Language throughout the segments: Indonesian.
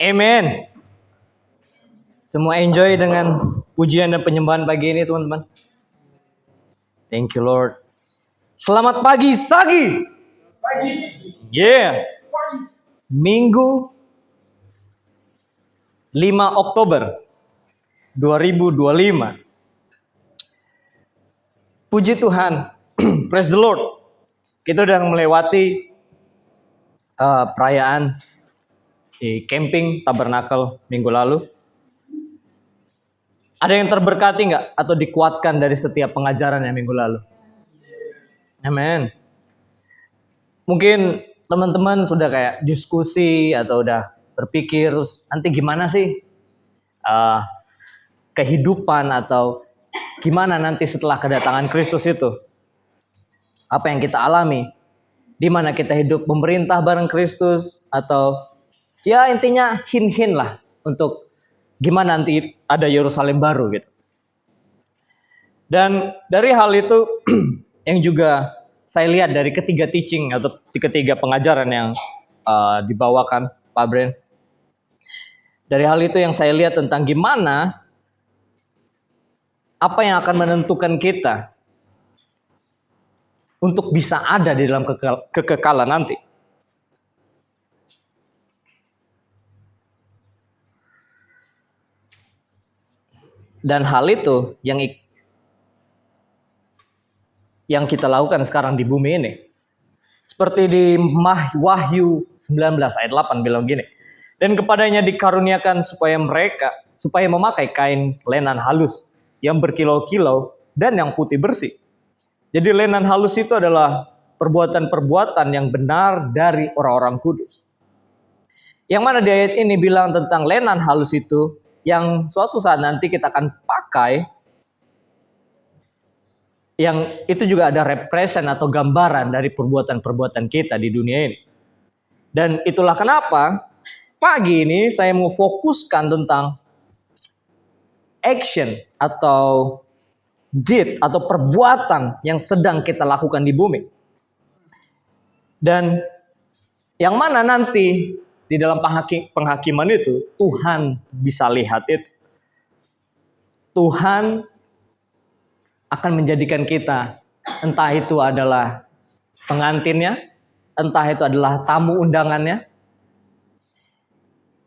Amen. Semua enjoy dengan pujian dan penyembahan pagi ini, teman-teman. Thank you, Lord. Selamat pagi, Sagi. Pagi. Yeah. Pagi. Minggu 5 Oktober 2025. Puji Tuhan. Praise the Lord. Kita udah melewati perayaan di camping tabernakel minggu lalu. Ada yang terberkati nggak atau dikuatkan dari setiap pengajaran yang minggu lalu? Amen. Mungkin teman-teman sudah kayak diskusi atau udah berpikir terus nanti gimana sih kehidupan atau gimana nanti setelah kedatangan Kristus itu? Apa yang kita alami? Di mana kita hidup memerintah bareng Kristus atau ya intinya hin-hin lah untuk gimana nanti ada Yerusalem baru gitu. Dan dari hal itu yang juga saya lihat dari ketiga teaching atau ketiga pengajaran yang dibawakan Pak Bren. Dari hal itu yang saya lihat tentang gimana apa yang akan menentukan kita untuk bisa ada di dalam kekekalan nanti. Dan hal itu yang kita lakukan sekarang di bumi ini. Seperti di Wahyu 19 ayat 8 bilang gini. Dan kepadanya dikaruniakan supaya memakai kain lenan halus yang berkilau-kilau dan yang putih bersih. Jadi lenan halus itu adalah perbuatan-perbuatan yang benar dari orang-orang kudus. Yang mana di ayat ini bilang tentang lenan halus itu yang suatu saat nanti kita akan pakai, yang itu juga ada represent atau gambaran dari perbuatan-perbuatan kita di dunia ini. Dan itulah kenapa pagi ini saya mau fokuskan tentang action atau deed atau perbuatan yang sedang kita lakukan di bumi. Dan yang mana nanti di dalam penghakiman itu Tuhan bisa lihat itu. Tuhan akan menjadikan kita, entah itu adalah pengantinnya, entah itu adalah tamu undangannya,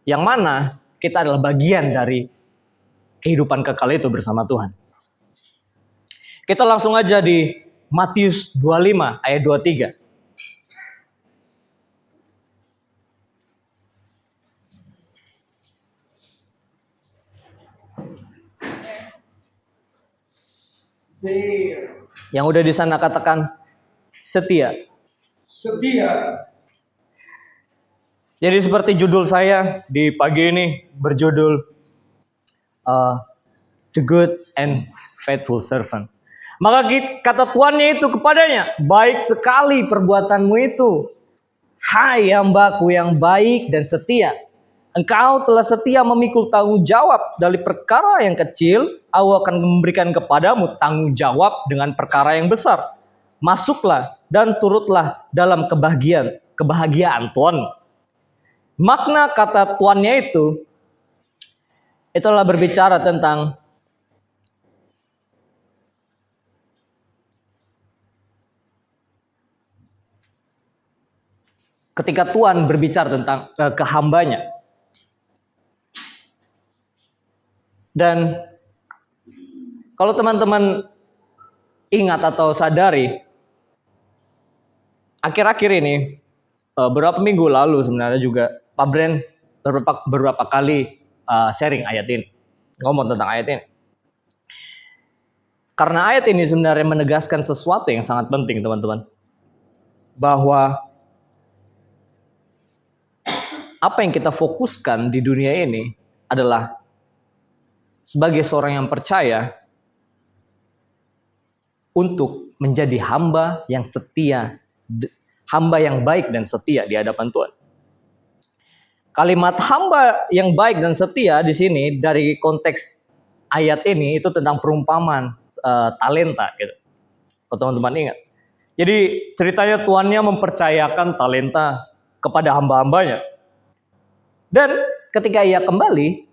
yang mana kita adalah bagian dari kehidupan kekal itu bersama Tuhan. Kita langsung aja di Matius 25 ayat 23. Yang udah di sana katakan setia. Setia. Jadi seperti judul saya di pagi ini berjudul The Good and Faithful Servant. Maka kata tuannya itu kepadanya, baik sekali perbuatanmu itu, hai hambaku yang baik dan setia. Engkau telah setia memikul tanggung jawab dari perkara yang kecil, aku akan memberikan kepadamu tanggung jawab dengan perkara yang besar. Masuklah dan turutlah dalam kebahagiaan Tuhan. Makna kata tuannya itu itulah berbicara tentang ketika Tuhan berbicara tentang ke hambanya. Dan kalau teman-teman ingat atau sadari, akhir-akhir ini, beberapa minggu lalu sebenarnya juga Pak Bren beberapa kali sharing ayat ini, ngomong tentang ayat ini. Karena ayat ini sebenarnya menegaskan sesuatu yang sangat penting, teman-teman. Bahwa apa yang kita fokuskan di dunia ini adalah sebagai seorang yang percaya untuk menjadi hamba yang setia, hamba yang baik dan setia di hadapan Tuhan. Kalimat hamba yang baik dan setia di sini dari konteks ayat ini itu tentang perumpamaan talenta gitu. Kalau teman-teman ingat. Jadi ceritanya tuannya mempercayakan talenta kepada hamba-hambanya. Dan ketika ia kembali,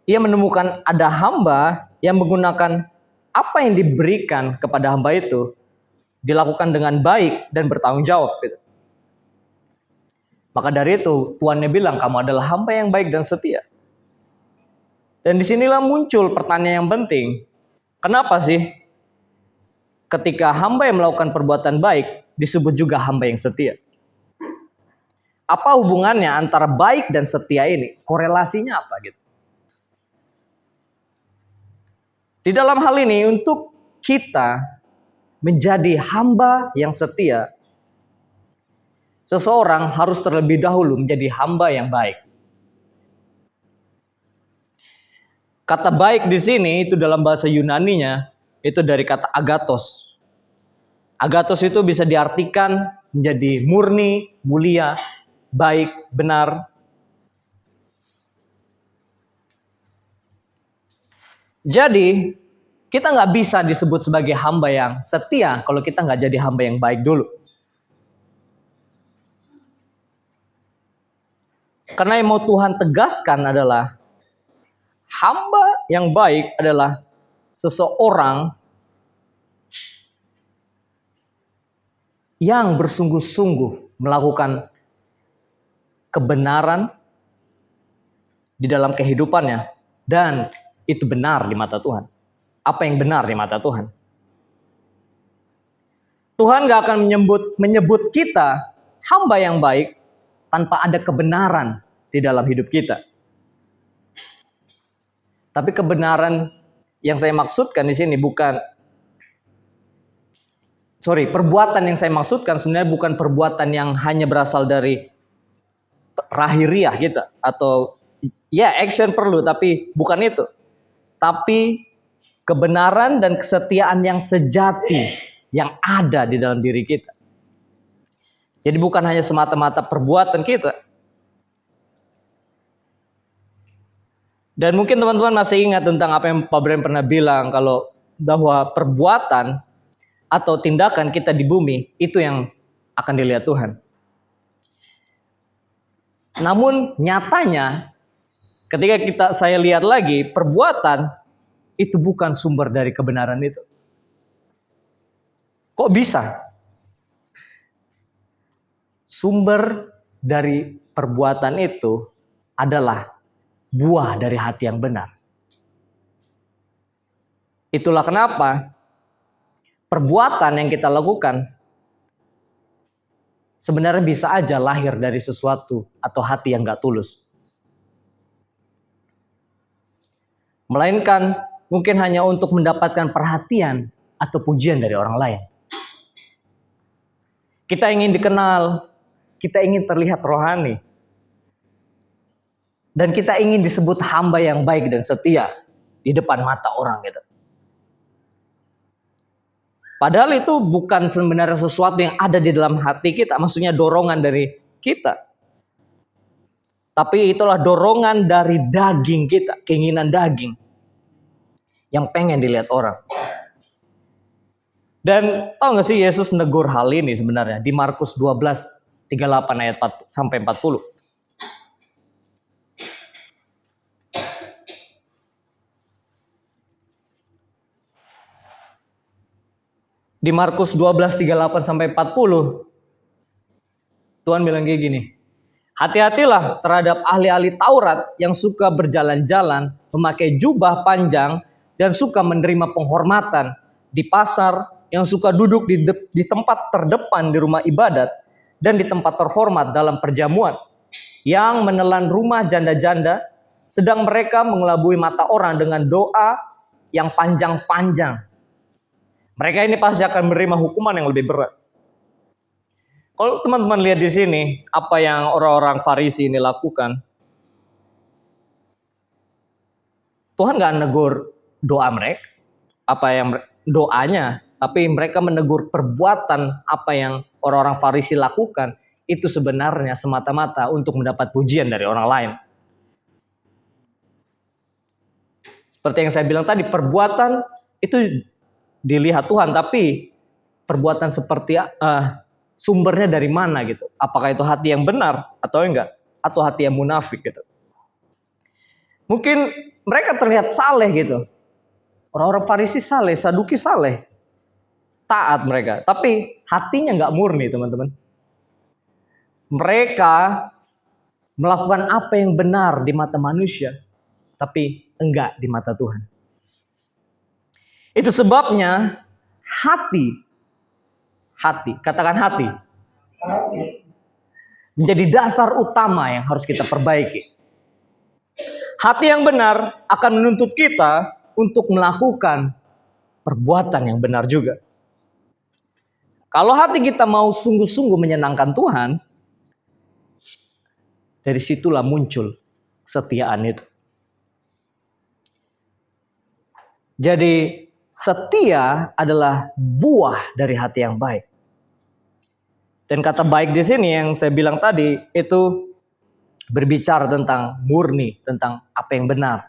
ia menemukan ada hamba yang menggunakan apa yang diberikan kepada hamba itu dilakukan dengan baik dan bertanggung jawab. Gitu. Maka dari itu tuannya bilang, kamu adalah hamba yang baik dan setia. Dan disinilah muncul pertanyaan yang penting. Kenapa sih ketika hamba yang melakukan perbuatan baik disebut juga hamba yang setia? Apa hubungannya antara baik dan setia ini? Korelasinya apa gitu? Di dalam hal ini untuk kita menjadi hamba yang setia, seseorang harus terlebih dahulu menjadi hamba yang baik. Kata baik di sini itu dalam bahasa Yunaninya itu dari kata agathos. Agathos itu bisa diartikan menjadi murni, mulia, baik, benar. Jadi kita nggak bisa disebut sebagai hamba yang setia kalau kita nggak jadi hamba yang baik dulu. Karena yang mau Tuhan tegaskan adalah hamba yang baik adalah seseorang yang bersungguh-sungguh melakukan kebenaran di dalam kehidupannya dan itu benar di mata Tuhan. Apa yang benar di mata Tuhan? Tuhan gak akan menyebut kita hamba yang baik tanpa ada kebenaran di dalam hidup kita. Tapi kebenaran yang saya maksudkan di sini perbuatan yang saya maksudkan sebenarnya bukan perbuatan yang hanya berasal dari lahiriah kita atau ya action perlu tapi bukan itu. Tapi kebenaran dan kesetiaan yang sejati yang ada di dalam diri kita. Jadi bukan hanya semata-mata perbuatan kita. Dan mungkin teman-teman masih ingat tentang apa yang Pak Bram pernah bilang kalau bahwa perbuatan atau tindakan kita di bumi itu yang akan dilihat Tuhan. Namun nyatanya ketika saya lihat lagi perbuatan itu bukan sumber dari kebenaran itu. Kok bisa? Sumber dari perbuatan itu adalah buah dari hati yang benar. Itulah kenapa perbuatan yang kita lakukan sebenarnya bisa aja lahir dari sesuatu atau hati yang gak tulus. Melainkan mungkin hanya untuk mendapatkan perhatian atau pujian dari orang lain. Kita ingin dikenal, kita ingin terlihat rohani. Dan kita ingin disebut hamba yang baik dan setia di depan mata orang gitu. Padahal itu bukan sebenarnya sesuatu yang ada di dalam hati kita, maksudnya dorongan dari kita. Tapi itulah dorongan dari daging kita, keinginan daging yang pengen dilihat orang. Dan tahu gak sih Yesus negur hal ini sebenarnya di Markus 12:38 ayat 4 sampai 40. Di Markus 12:38 sampai 40 Tuhan bilang kayak gini. Hati-hatilah terhadap ahli-ahli Taurat yang suka berjalan-jalan, memakai jubah panjang dan suka menerima penghormatan di pasar, yang suka duduk di tempat terdepan di rumah ibadat dan di tempat terhormat dalam perjamuan, yang menelan rumah janda-janda, sedang mereka mengelabui mata orang dengan doa yang panjang-panjang. Mereka ini pasti akan menerima hukuman yang lebih berat. Kalau teman-teman lihat di sini, apa yang orang-orang Farisi ini lakukan, Tuhan gak negur doa mereka, doanya, tapi mereka menegur perbuatan apa yang orang-orang Farisi lakukan, itu sebenarnya semata-mata untuk mendapat pujian dari orang lain. Seperti yang saya bilang tadi, perbuatan itu dilihat Tuhan, tapi perbuatan seperti sumbernya dari mana gitu? Apakah itu hati yang benar atau enggak? atau hati yang munafik gitu. Mungkin mereka terlihat saleh gitu. Orang-orang Farisi saleh, Saduki saleh. Taat mereka. Tapi hatinya nggak murni teman-teman. Mereka melakukan apa yang benar di mata manusia. Tapi enggak di mata Tuhan. Itu sebabnya hati, katakan hati, menjadi dasar utama yang harus kita perbaiki. Hati yang benar akan menuntut kita untuk melakukan perbuatan yang benar juga. Kalau hati kita mau sungguh-sungguh menyenangkan Tuhan, dari situlah muncul kesetiaan itu. Jadi setia adalah buah dari hati yang baik. Dan kata baik di sini yang saya bilang tadi itu berbicara tentang murni, tentang apa yang benar.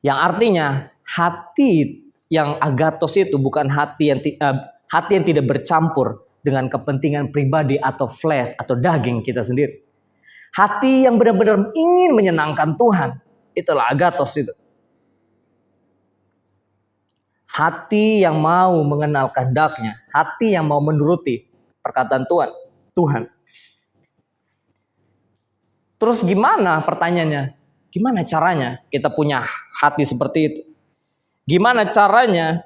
Yang artinya hati yang agatos itu bukan hati yang tidak bercampur dengan kepentingan pribadi atau flesh atau daging kita sendiri. Hati yang benar-benar ingin menyenangkan Tuhan. Itulah agatos itu. Hati yang mau mengenal kehendaknya. Hati yang mau menuruti perkataan Tuhan. Terus gimana pertanyaannya? Gimana caranya kita punya hati seperti itu? Gimana caranya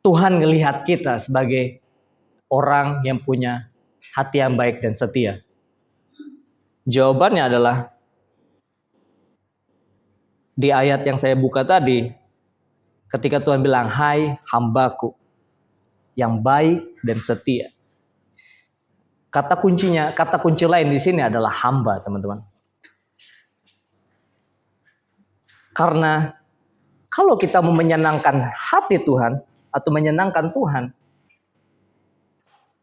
Tuhan ngelihat kita sebagai orang yang punya hati yang baik dan setia? Jawabannya adalah di ayat yang saya buka tadi, ketika Tuhan bilang, "Hai hambaku yang baik dan setia." Kata kunci lain di sini adalah hamba, teman-teman. Karena kalau kita mau menyenangkan hati Tuhan atau menyenangkan Tuhan,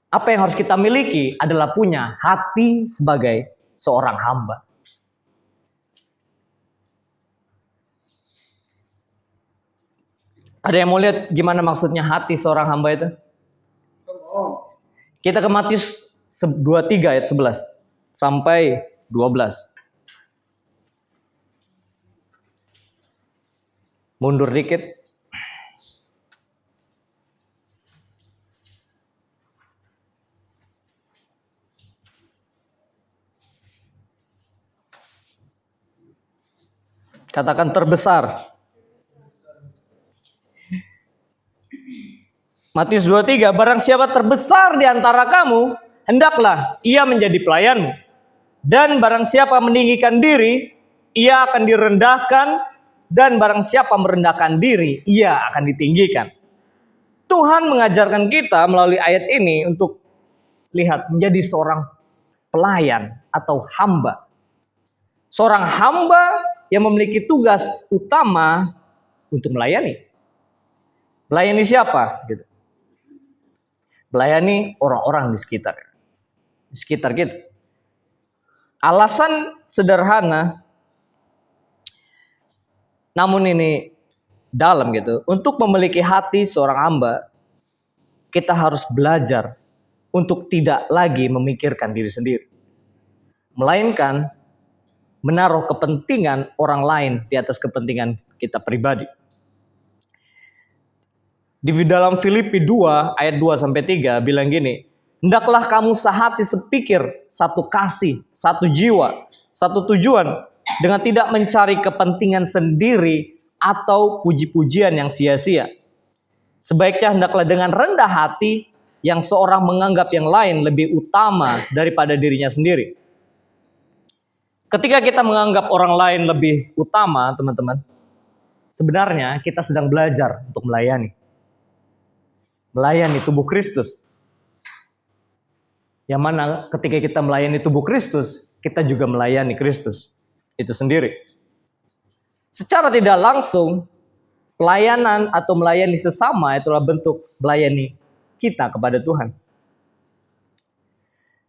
apa yang harus kita miliki adalah punya hati sebagai seorang hamba. Ada yang mau lihat gimana maksudnya hati seorang hamba itu? Kita ke Matius 23 ayat 11 sampai 12. Mundur dikit. Katakan terbesar. Matius 23, barang siapa terbesar di antara kamu, hendaklah ia menjadi pelayanmu. Dan barang siapa meninggikan diri, ia akan direndahkan. Dan barang siapa merendahkan diri, ia akan ditinggikan. Tuhan mengajarkan kita melalui ayat ini untuk lihat menjadi seorang pelayan atau hamba. Seorang hamba yang memiliki tugas utama untuk melayani. Melayani siapa? Gitu. Melayani orang-orang di sekitar kita. Alasan sederhana, namun ini dalam gitu. Untuk memiliki hati seorang hamba, kita harus belajar untuk tidak lagi memikirkan diri sendiri, melainkan menaruh kepentingan orang lain di atas kepentingan kita pribadi. Di dalam Filipi 2 ayat 2 sampai 3 bilang gini, hendaklah kamu sehati sepikir, satu kasih, satu jiwa, satu tujuan, dengan tidak mencari kepentingan sendiri atau puji-pujian yang sia-sia. Sebaiknya hendaklah dengan rendah hati yang seorang menganggap yang lain lebih utama daripada dirinya sendiri. Ketika kita menganggap orang lain lebih utama, teman-teman, sebenarnya kita sedang belajar untuk melayani tubuh Kristus. Yang mana ketika kita melayani tubuh Kristus, kita juga melayani Kristus itu sendiri. Secara tidak langsung, pelayanan atau melayani sesama itulah bentuk melayani kita kepada Tuhan.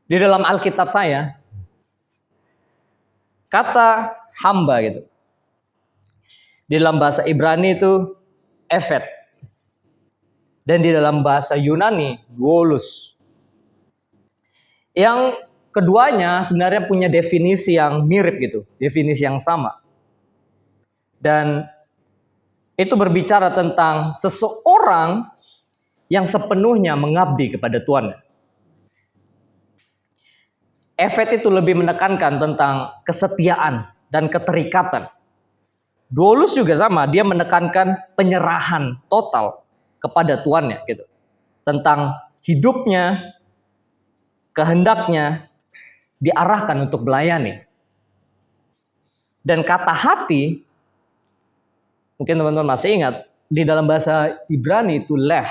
Di dalam Alkitab saya, kata hamba gitu, di dalam bahasa Ibrani itu eved. Dan di dalam bahasa Yunani, doulos. Yang keduanya sebenarnya punya definisi yang mirip gitu, definisi yang sama. Dan itu berbicara tentang seseorang yang sepenuhnya mengabdi kepada Tuhan. Efet itu lebih menekankan tentang kesetiaan dan keterikatan. Doulos juga sama, dia menekankan penyerahan total kepada Tuannya gitu. Tentang hidupnya, kehendaknya diarahkan untuk melayani. Dan kata hati, mungkin teman-teman masih ingat, di dalam bahasa Ibrani itu lev.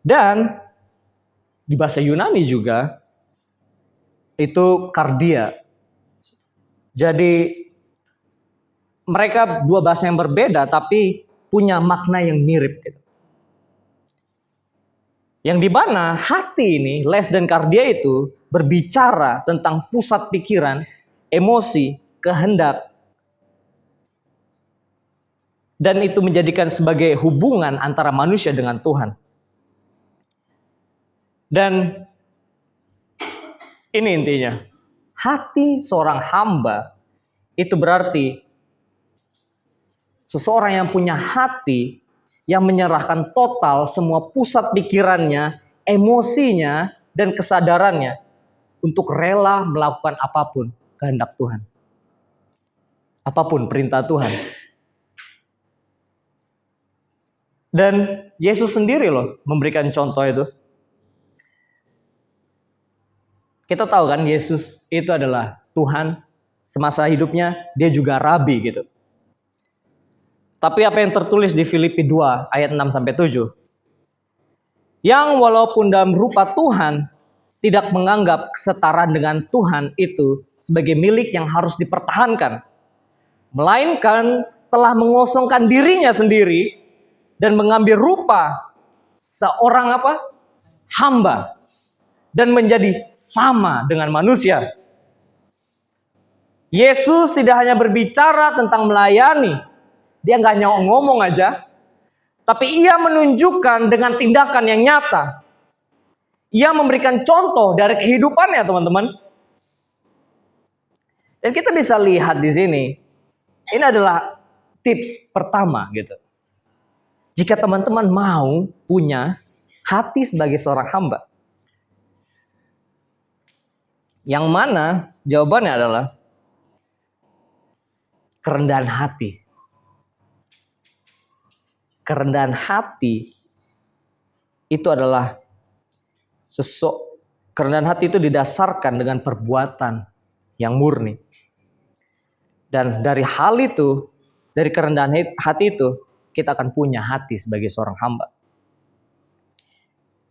Dan di bahasa Yunani juga itu kardia. Jadi mereka dua bahasa yang berbeda tapi punya makna yang mirip gitu. Yang di mana hati ini, lev dan kardia itu berbicara tentang pusat pikiran, emosi, kehendak. Dan itu menjadikan sebagai hubungan antara manusia dengan Tuhan. Dan ini intinya, hati seorang hamba itu berarti seseorang yang punya hati yang menyerahkan total semua pusat pikirannya, emosinya, dan kesadarannya untuk rela melakukan apapun kehendak Tuhan. Apapun perintah Tuhan. Dan Yesus sendiri loh memberikan contoh itu. Kita tahu kan Yesus itu adalah Tuhan semasa hidupnya, dia juga rabi gitu. Tapi apa yang tertulis di Filipi 2 ayat 6 sampai 7? Yang walaupun dalam rupa Tuhan tidak menganggap kesetaraan dengan Tuhan itu sebagai milik yang harus dipertahankan, melainkan telah mengosongkan dirinya sendiri dan mengambil rupa seorang hamba. Dan menjadi sama dengan manusia. Yesus tidak hanya berbicara tentang melayani. Dia nggak hanya ngomong aja. Tapi ia menunjukkan dengan tindakan yang nyata. Ia memberikan contoh dari kehidupannya, teman-teman. Dan kita bisa lihat di sini. Ini adalah tips pertama gitu. Jika teman-teman mau punya hati sebagai seorang hamba. Yang mana jawabannya adalah kerendahan hati. Kerendahan hati itu adalah kerendahan hati itu didasarkan dengan perbuatan yang murni. Dan dari hal itu, dari kerendahan hati itu, kita akan punya hati sebagai seorang hamba.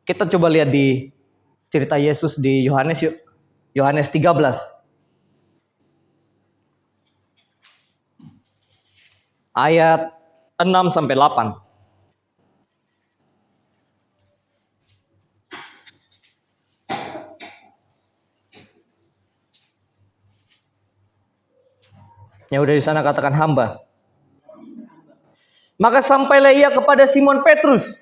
Kita coba lihat di cerita Yesus di Yohanes yuk. Yohanes 13. Ayat 6 sampai 8. Yang udah di sana katakan hamba. Maka sampailah ia kepada Simon Petrus.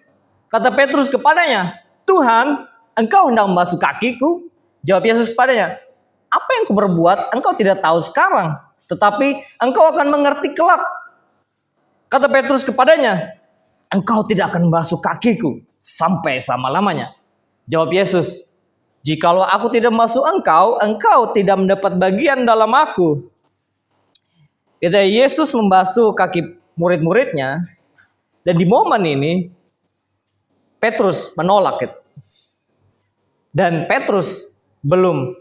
Kata Petrus kepadanya, "Tuhan, engkau hendak membasuh kakiku?" Jawab Yesus kepadanya, "Apa yang kuperbuat engkau tidak tahu sekarang, tetapi engkau akan mengerti kelak." Kata Petrus kepadanya, "Engkau tidak akan membasuh kakiku sampai selama-lamanya." Jawab Yesus, "Jikalau aku tidak membasuh engkau, engkau tidak mendapat bagian dalam aku." Ketika Yesus membasuh kaki murid-muridnya, dan di momen ini Petrus menolak itu. Dan Petrus belum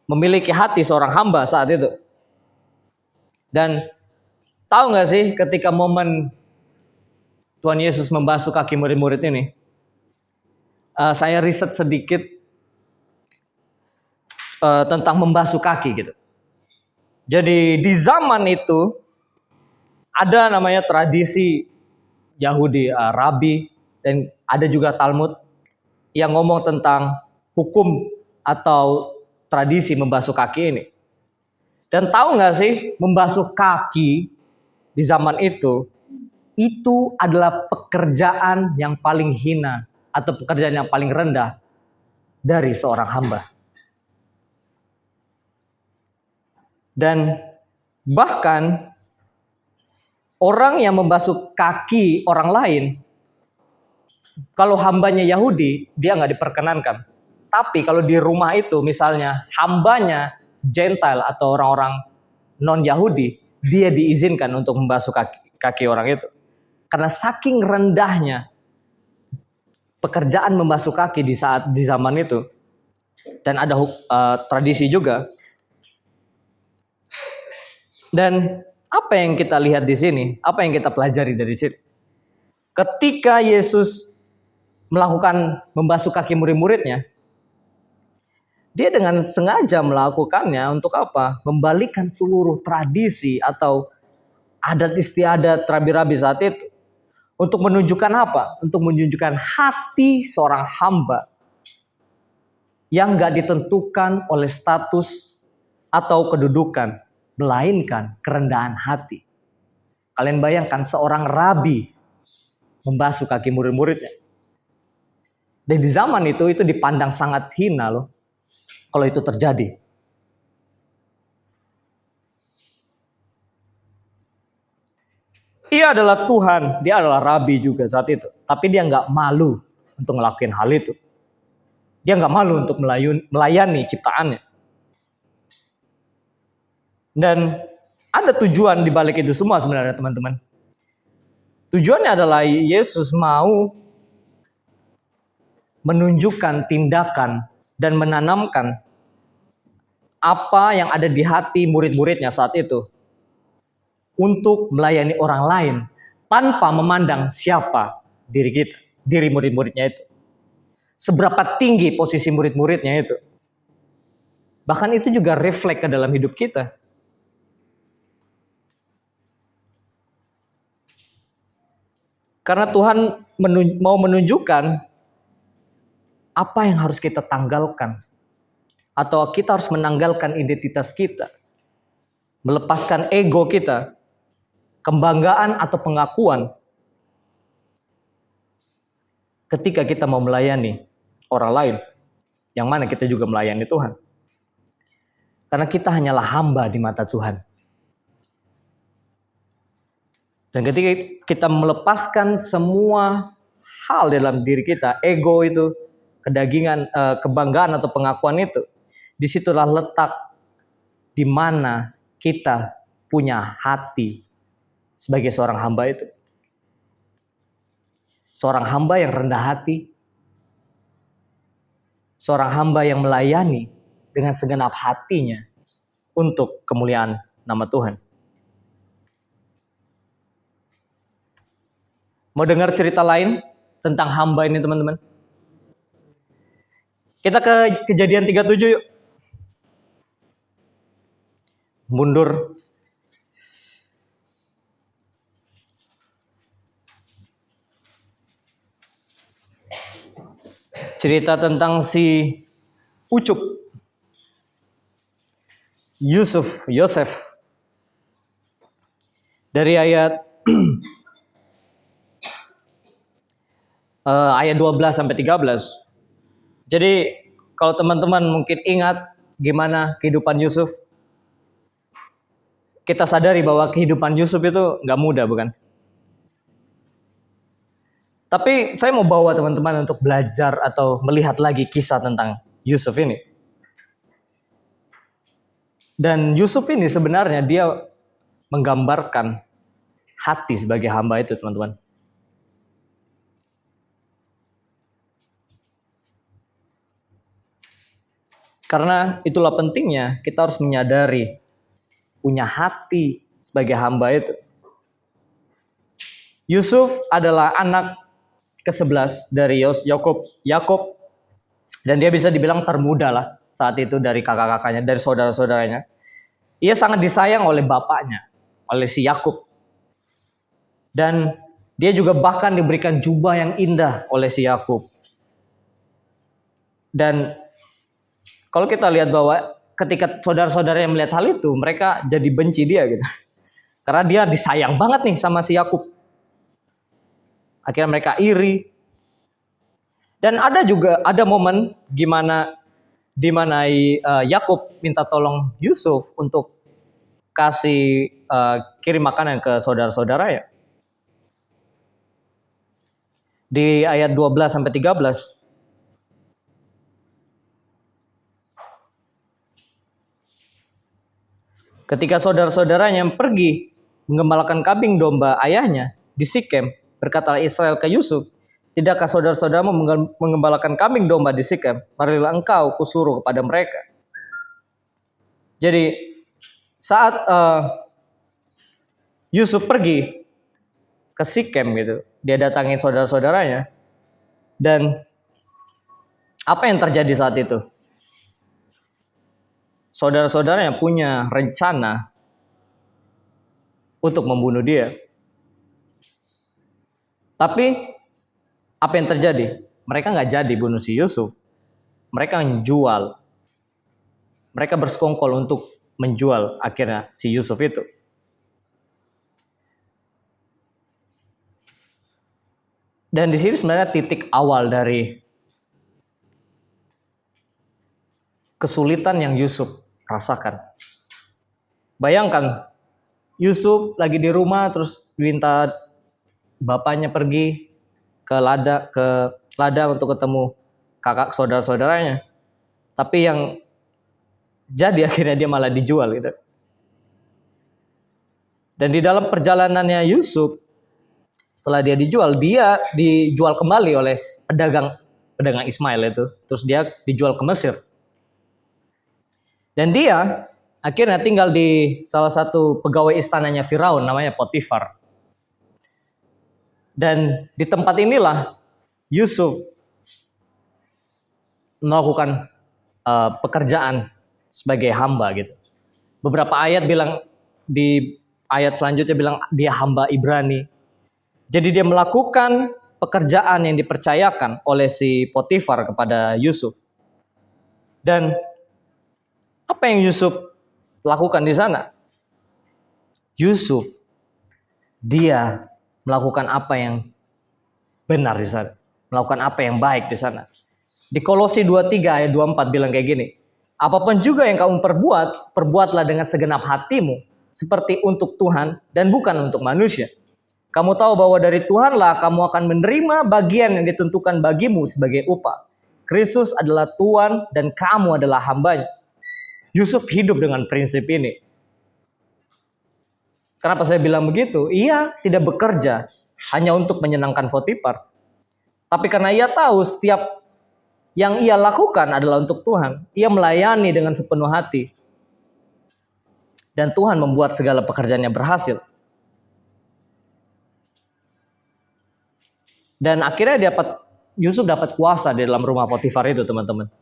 memiliki hati seorang hamba saat itu. Dan tahu gak sih ketika momen Tuhan Yesus membasuh kaki murid-murid ini, saya riset sedikit tentang membasuh kaki gitu. Jadi di zaman itu ada namanya tradisi Yahudi, Rabi, dan ada juga Talmud yang ngomong tentang hukum atau tradisi membasuh kaki ini. Dan tahu nggak sih membasuh kaki di zaman itu itu adalah pekerjaan yang paling hina atau pekerjaan yang paling rendah dari seorang hamba. Dan bahkan orang yang membasuh kaki orang lain, kalau hambanya Yahudi, dia nggak diperkenankan. Tapi kalau di rumah itu misalnya hambanya Gentile atau orang-orang non-Yahudi, dia diizinkan untuk membasuh kaki orang itu. Karena saking rendahnya pekerjaan membasuh kaki di zaman itu, dan ada tradisi juga. Dan apa yang kita lihat di sini? Apa yang kita pelajari dari sini? Ketika Yesus melakukan membasuh kaki murid-muridnya, dia dengan sengaja melakukannya untuk apa? Membalikan seluruh tradisi atau adat istiadat rabi-rabi saat itu. Untuk menunjukkan apa? Untuk menunjukkan hati seorang hamba yang gak ditentukan oleh status atau kedudukan, melainkan kerendahan hati. Kalian bayangkan seorang rabi membasuh kaki murid-muridnya. Dan di zaman itu dipandang sangat hina loh kalau itu terjadi. Ia adalah Tuhan, dia adalah rabi juga saat itu. Tapi dia nggak malu untuk ngelakuin hal itu. Dia nggak malu untuk melayani ciptaannya. Dan ada tujuan di balik itu semua sebenarnya teman-teman. Tujuannya adalah Yesus mau menunjukkan tindakan dan menanamkan apa yang ada di hati murid-muridnya saat itu untuk melayani orang lain tanpa memandang siapa diri kita, diri murid-muridnya itu. Seberapa tinggi posisi murid-muridnya itu. Bahkan itu juga refleks ke dalam hidup kita. Karena Tuhan mau menunjukkan apa yang harus kita tanggalkan. Atau kita harus menanggalkan identitas kita. Melepaskan ego kita. Kebanggaan atau pengakuan. Ketika kita mau melayani orang lain. Yang mana kita juga melayani Tuhan. Karena kita hanyalah hamba di mata Tuhan. Dan ketika kita melepaskan semua hal dalam diri kita, ego itu, kedagingan, kebanggaan atau pengakuan itu, disitulah letak di mana kita punya hati sebagai seorang hamba itu. Seorang hamba yang rendah hati, seorang hamba yang melayani dengan segenap hatinya untuk kemuliaan nama Tuhan. Mau dengar cerita lain tentang hamba ini teman-teman? Kita ke Kejadian 37 yuk. Mundur. Cerita tentang si Ucup. Yosef. Dari ayat ayat 12 sampai 13. Jadi kalau teman-teman mungkin ingat gimana kehidupan Yusuf, kita sadari bahwa kehidupan Yusuf itu nggak mudah, bukan? Tapi saya mau bawa teman-teman untuk belajar atau melihat lagi kisah tentang Yusuf ini. Dan Yusuf ini sebenarnya dia menggambarkan hati sebagai hamba itu, teman-teman. Karena itulah pentingnya kita harus menyadari punya hati sebagai hamba itu. Yusuf adalah anak ke-11 dari Yakub, dan dia bisa dibilang termuda lah saat itu dari kakak-kakaknya, dari saudara-saudaranya. Ia sangat disayang oleh bapaknya, oleh si Yakub. Dan dia juga bahkan diberikan jubah yang indah oleh si Yakub. Dan kalau kita lihat bahwa ketika saudara-saudara yang melihat hal itu, mereka jadi benci dia gitu. Karena dia disayang banget nih sama si Yakub. Akhirnya mereka iri. Dan ada momen di mana Yakub minta tolong Yusuf untuk kasih kirim makanan ke saudara-saudaranya. Di ayat 12 sampai 13. Ketika saudara-saudaranya pergi menggembalakan kambing domba ayahnya di Sikem, berkatalah Israel ke Yusuf, "Tidakkah saudara-saudaramu menggembalakan kambing domba di Sikem? Marilah engkau kusuruh kepada mereka." Jadi saat Yusuf pergi ke Sikem gitu, dia datangi saudara-saudaranya, dan apa yang terjadi saat itu? Saudara-saudaranya punya rencana untuk membunuh dia. Tapi apa yang terjadi? Mereka nggak jadi bunuh si Yusuf. Mereka menjual. Mereka bersekongkol untuk menjual akhirnya si Yusuf itu. Dan di sini sebenarnya titik awal dari kesulitan yang Yusuf rasakan. Bayangkan, Yusuf lagi di rumah terus minta bapaknya pergi ke ladang untuk ketemu kakak saudara-saudaranya. Tapi yang jadi akhirnya dia malah dijual gitu. Dan di dalam perjalanannya Yusuf, setelah dia dijual kembali oleh pedagang Ismail itu. Terus dia dijual ke Mesir. Dan dia akhirnya tinggal di salah satu pegawai istananya Firaun, namanya Potifar. Dan di tempat inilah Yusuf melakukan pekerjaan sebagai hamba gitu. Beberapa ayat bilang, di ayat selanjutnya bilang dia hamba Ibrani. Jadi dia melakukan pekerjaan yang dipercayakan oleh si Potifar kepada Yusuf. Dan apa yang Yusuf lakukan di sana? Yusuf dia melakukan apa yang benar di sana, melakukan apa yang baik di sana. Di Kolose 2:3 ayat 24 bilang kayak gini, "Apapun juga yang kamu perbuat, perbuatlah dengan segenap hatimu, seperti untuk Tuhan dan bukan untuk manusia. Kamu tahu bahwa dari Tuhanlah kamu akan menerima bagian yang ditentukan bagimu sebagai upah. Kristus adalah Tuhan dan kamu adalah hambanya." Yusuf hidup dengan prinsip ini. Kenapa saya bilang begitu? Ia tidak bekerja hanya untuk menyenangkan Potifar. Tapi karena ia tahu setiap yang ia lakukan adalah untuk Tuhan. Ia melayani dengan sepenuh hati. Dan Tuhan membuat segala pekerjaannya berhasil. Dan akhirnya Yusuf dapat kuasa di dalam rumah Potifar itu, teman-teman.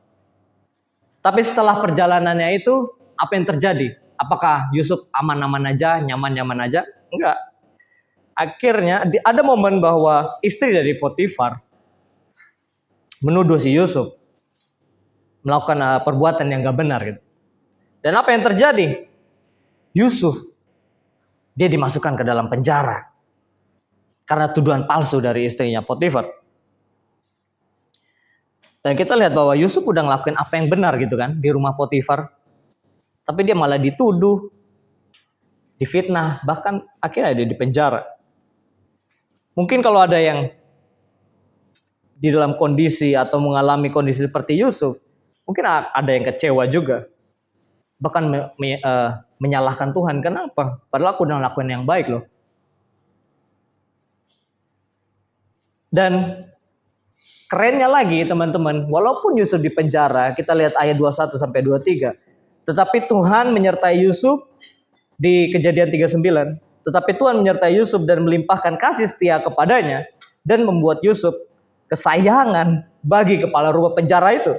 Tapi setelah perjalanannya itu, apa yang terjadi? Apakah Yusuf aman-aman aja, nyaman-nyaman aja? Enggak. Akhirnya ada momen bahwa istri dari Potifar menuduh si Yusuf melakukan perbuatan yang gak benar gitu. Dan apa yang terjadi? Yusuf dia dimasukkan ke dalam penjara karena tuduhan palsu dari istrinya Potifar. Dan kita lihat bahwa Yusuf udah ngelakuin apa yang benar gitu kan di rumah Potifar. Tapi dia malah dituduh, difitnah, bahkan akhirnya dia dipenjara. Mungkin kalau ada yang di dalam kondisi atau mengalami kondisi seperti Yusuf, mungkin ada yang kecewa juga. Bahkan menyalahkan Tuhan. Kenapa? Padahal aku udah ngelakuin yang baik loh. Dan kerennya lagi teman-teman, walaupun Yusuf di penjara, kita lihat ayat 21 sampai 23. Tetapi Tuhan menyertai Yusuf di Kejadian 39. Tetapi Tuhan menyertai Yusuf dan melimpahkan kasih setia kepadanya dan membuat Yusuf kesayangan bagi kepala rumah penjara itu.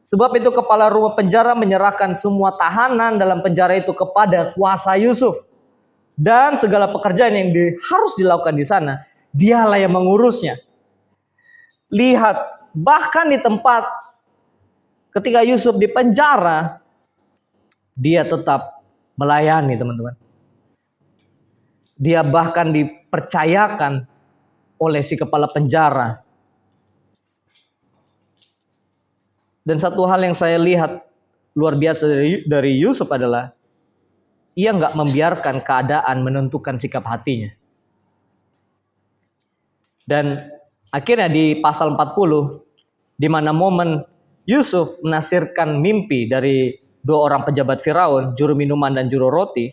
Sebab itu kepala rumah penjara menyerahkan semua tahanan dalam penjara itu kepada kuasa Yusuf. Dan segala pekerjaan yang harus dilakukan di sana, dialah yang mengurusnya. Lihat, bahkan di tempat ketika Yusuf di penjara, dia tetap melayani teman-teman. Dia bahkan dipercayakan oleh si kepala penjara. Dan satu hal yang saya lihat luar biasa dari Yusuf adalah ia nggak membiarkan keadaan menentukan sikap hatinya. Dan akhirnya di pasal 40, di mana momen Yusuf menafsirkan mimpi dari dua orang pejabat Firaun, juru minuman dan juru roti.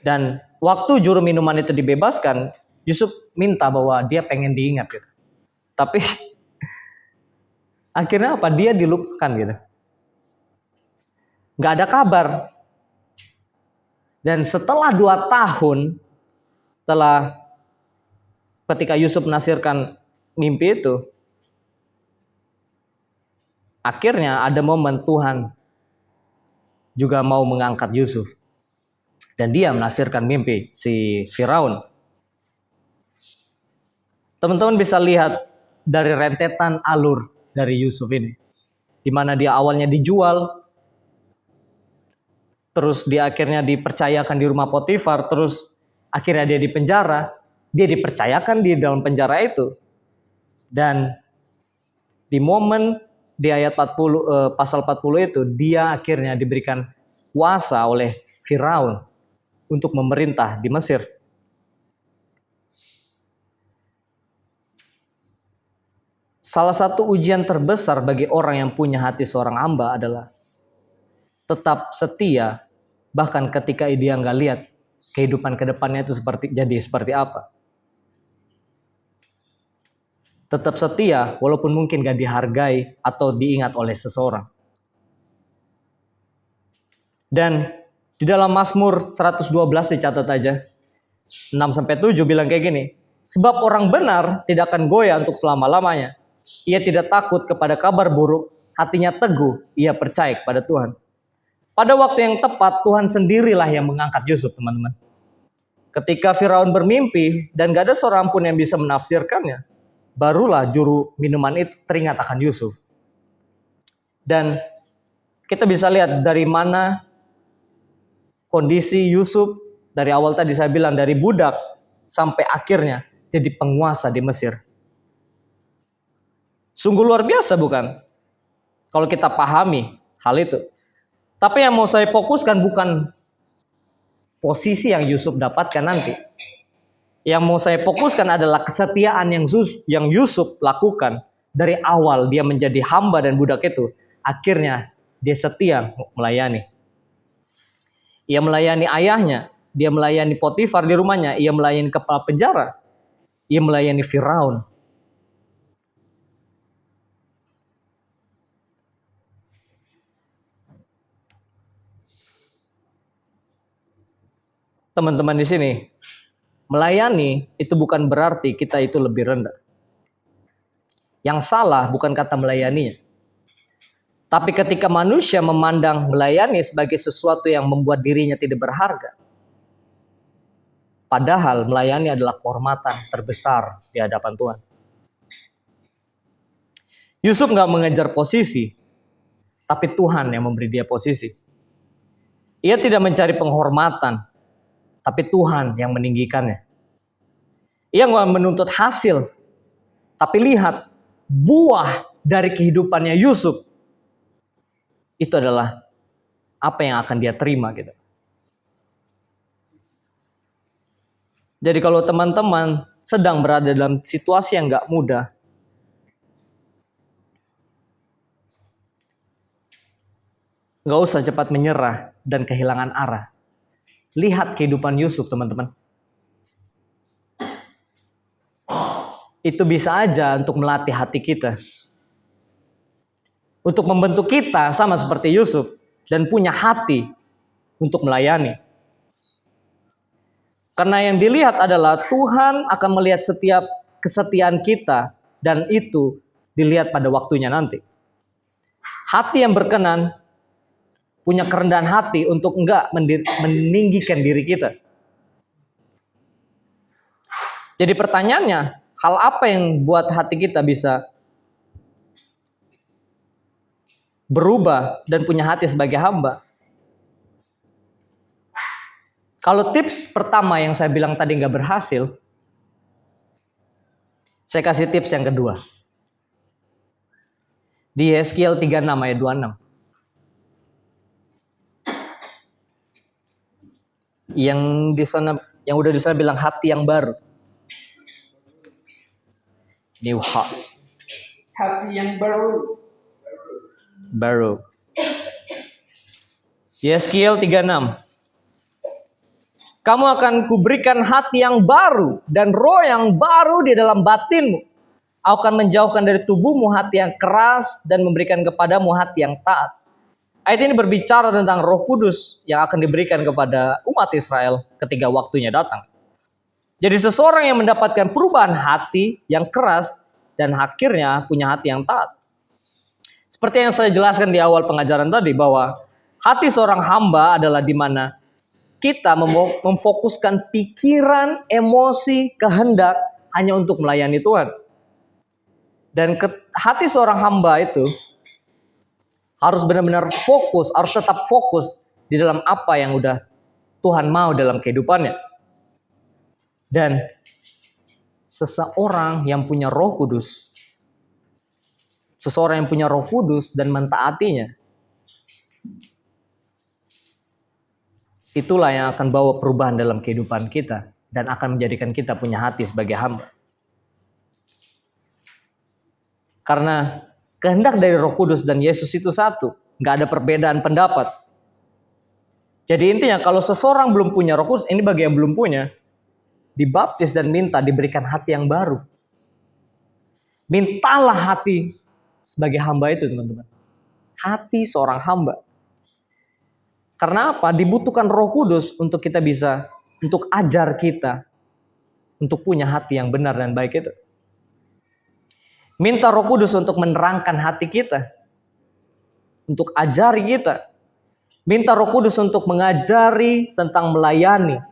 Dan waktu juru minuman itu dibebaskan, Yusuf minta bahwa dia pengen diingat gitu. Tapi akhirnya apa? Dia dilupakan gitu. Nggak ada kabar. Dan setelah 2 tahun, setelah ketika Yusuf menafsirkan mimpi itu, akhirnya ada momen Tuhan juga mau mengangkat Yusuf. Dan dia menafsirkan mimpi si Firaun. Teman-teman bisa lihat dari rentetan alur dari Yusuf ini. Di mana dia awalnya dijual, terus dia akhirnya dipercayakan di rumah Potifar, terus akhirnya dia dipenjara. Dia dipercayakan di dalam penjara itu. Dan di momen di ayat 40, pasal 40 itu, dia akhirnya diberikan kuasa oleh Firaun untuk memerintah di Mesir. Salah satu ujian terbesar bagi orang yang punya hati seorang hamba adalah tetap setia, bahkan ketika dia nggak lihat kehidupan ke depannya itu seperti apa. Tetap setia walaupun mungkin gak dihargai atau diingat oleh seseorang. Dan di dalam Mazmur 112 dicatat aja 6-7 bilang kayak gini. Sebab orang benar tidak akan goyah untuk selama-lamanya. Ia tidak takut kepada kabar buruk, hatinya teguh, ia percaya kepada Tuhan. Pada waktu yang tepat Tuhan sendirilah yang mengangkat Yusuf, teman-teman. Ketika Firaun bermimpi dan gak ada seorang pun yang bisa menafsirkannya, barulah juru minuman itu teringat akan Yusuf. Dan kita bisa lihat dari mana kondisi Yusuf dari awal tadi saya bilang dari budak sampai akhirnya jadi penguasa di Mesir. Sungguh luar biasa bukan? Kalau kita pahami hal itu. Tapi yang mau saya fokuskan bukan posisi yang Yusuf dapatkan nanti. Yang mau saya fokuskan adalah kesetiaan yang Yusuf lakukan dari awal dia menjadi hamba dan budak itu. Akhirnya dia setia melayani. Ia melayani ayahnya, dia melayani Potifar di rumahnya, ia melayani kepala penjara, ia melayani Firaun. Teman-teman di sini, melayani itu bukan berarti kita itu lebih rendah. Yang salah bukan kata melayaninya. Tapi ketika manusia memandang melayani sebagai sesuatu yang membuat dirinya tidak berharga. Padahal melayani adalah kehormatan terbesar di hadapan Tuhan. Yusuf gak mengejar posisi, tapi Tuhan yang memberi dia posisi. Ia tidak mencari penghormatan, tapi Tuhan yang meninggikannya. Ia gak menuntut hasil, tapi lihat buah dari kehidupannya Yusuf. Itu adalah apa yang akan dia terima gitu. Jadi kalau teman-teman sedang berada dalam situasi yang gak mudah, gak usah cepat menyerah dan kehilangan arah. Lihat kehidupan Yusuf, teman-teman. Itu bisa aja untuk melatih hati kita. Untuk membentuk kita sama seperti Yusuf dan punya hati untuk melayani. Karena yang dilihat adalah Tuhan akan melihat setiap kesetiaan kita dan itu dilihat pada waktunya nanti. Hati yang berkenan punya kerendahan hati untuk enggak meninggikan diri kita. Jadi pertanyaannya, hal apa yang buat hati kita bisa berubah dan punya hati sebagai hamba? Kalau tips pertama yang saya bilang tadi nggak berhasil, Saya kasih tips yang kedua. Di Yeskiel 36 ayat 26. Yang di sana, yang udah di sana bilang hati yang baru. New heart. Hati yang baru. Baru. Yeskiel 36. Kamu akan kuberikan hati yang baru dan roh yang baru di dalam batinmu. Aku akan menjauhkan dari tubuhmu hati yang keras dan memberikan kepadamu hati yang taat. Ayat ini berbicara tentang Roh Kudus yang akan diberikan kepada umat Israel ketika waktunya datang. Jadi seseorang yang mendapatkan perubahan hati yang keras dan akhirnya punya hati yang taat. Seperti yang saya jelaskan di awal pengajaran tadi, bahwa hati seorang hamba adalah di mana kita memfokuskan pikiran, emosi, kehendak hanya untuk melayani Tuhan. Dan hati seorang hamba itu harus benar-benar fokus, harus tetap fokus di dalam apa yang udah Tuhan mau dalam kehidupannya. Dan seseorang yang punya Roh Kudus, seseorang yang punya Roh Kudus dan mentaatinya, itulah yang akan bawa perubahan dalam kehidupan kita dan akan menjadikan kita punya hati sebagai hamba. Karena kehendak dari Roh Kudus dan Yesus itu satu, nggak ada perbedaan pendapat. Jadi intinya kalau seseorang belum punya Roh Kudus, ini bagi yang belum punya, dibaptis dan minta diberikan hati yang baru. Mintalah hati sebagai hamba itu, teman-teman. Hati seorang hamba. Karena apa? Dibutuhkan Roh Kudus untuk kita bisa, untuk ajar kita, untuk punya hati yang benar dan baik itu. Minta Roh Kudus untuk menerangkan hati kita, untuk ajari kita. Minta Roh Kudus untuk mengajari tentang melayani.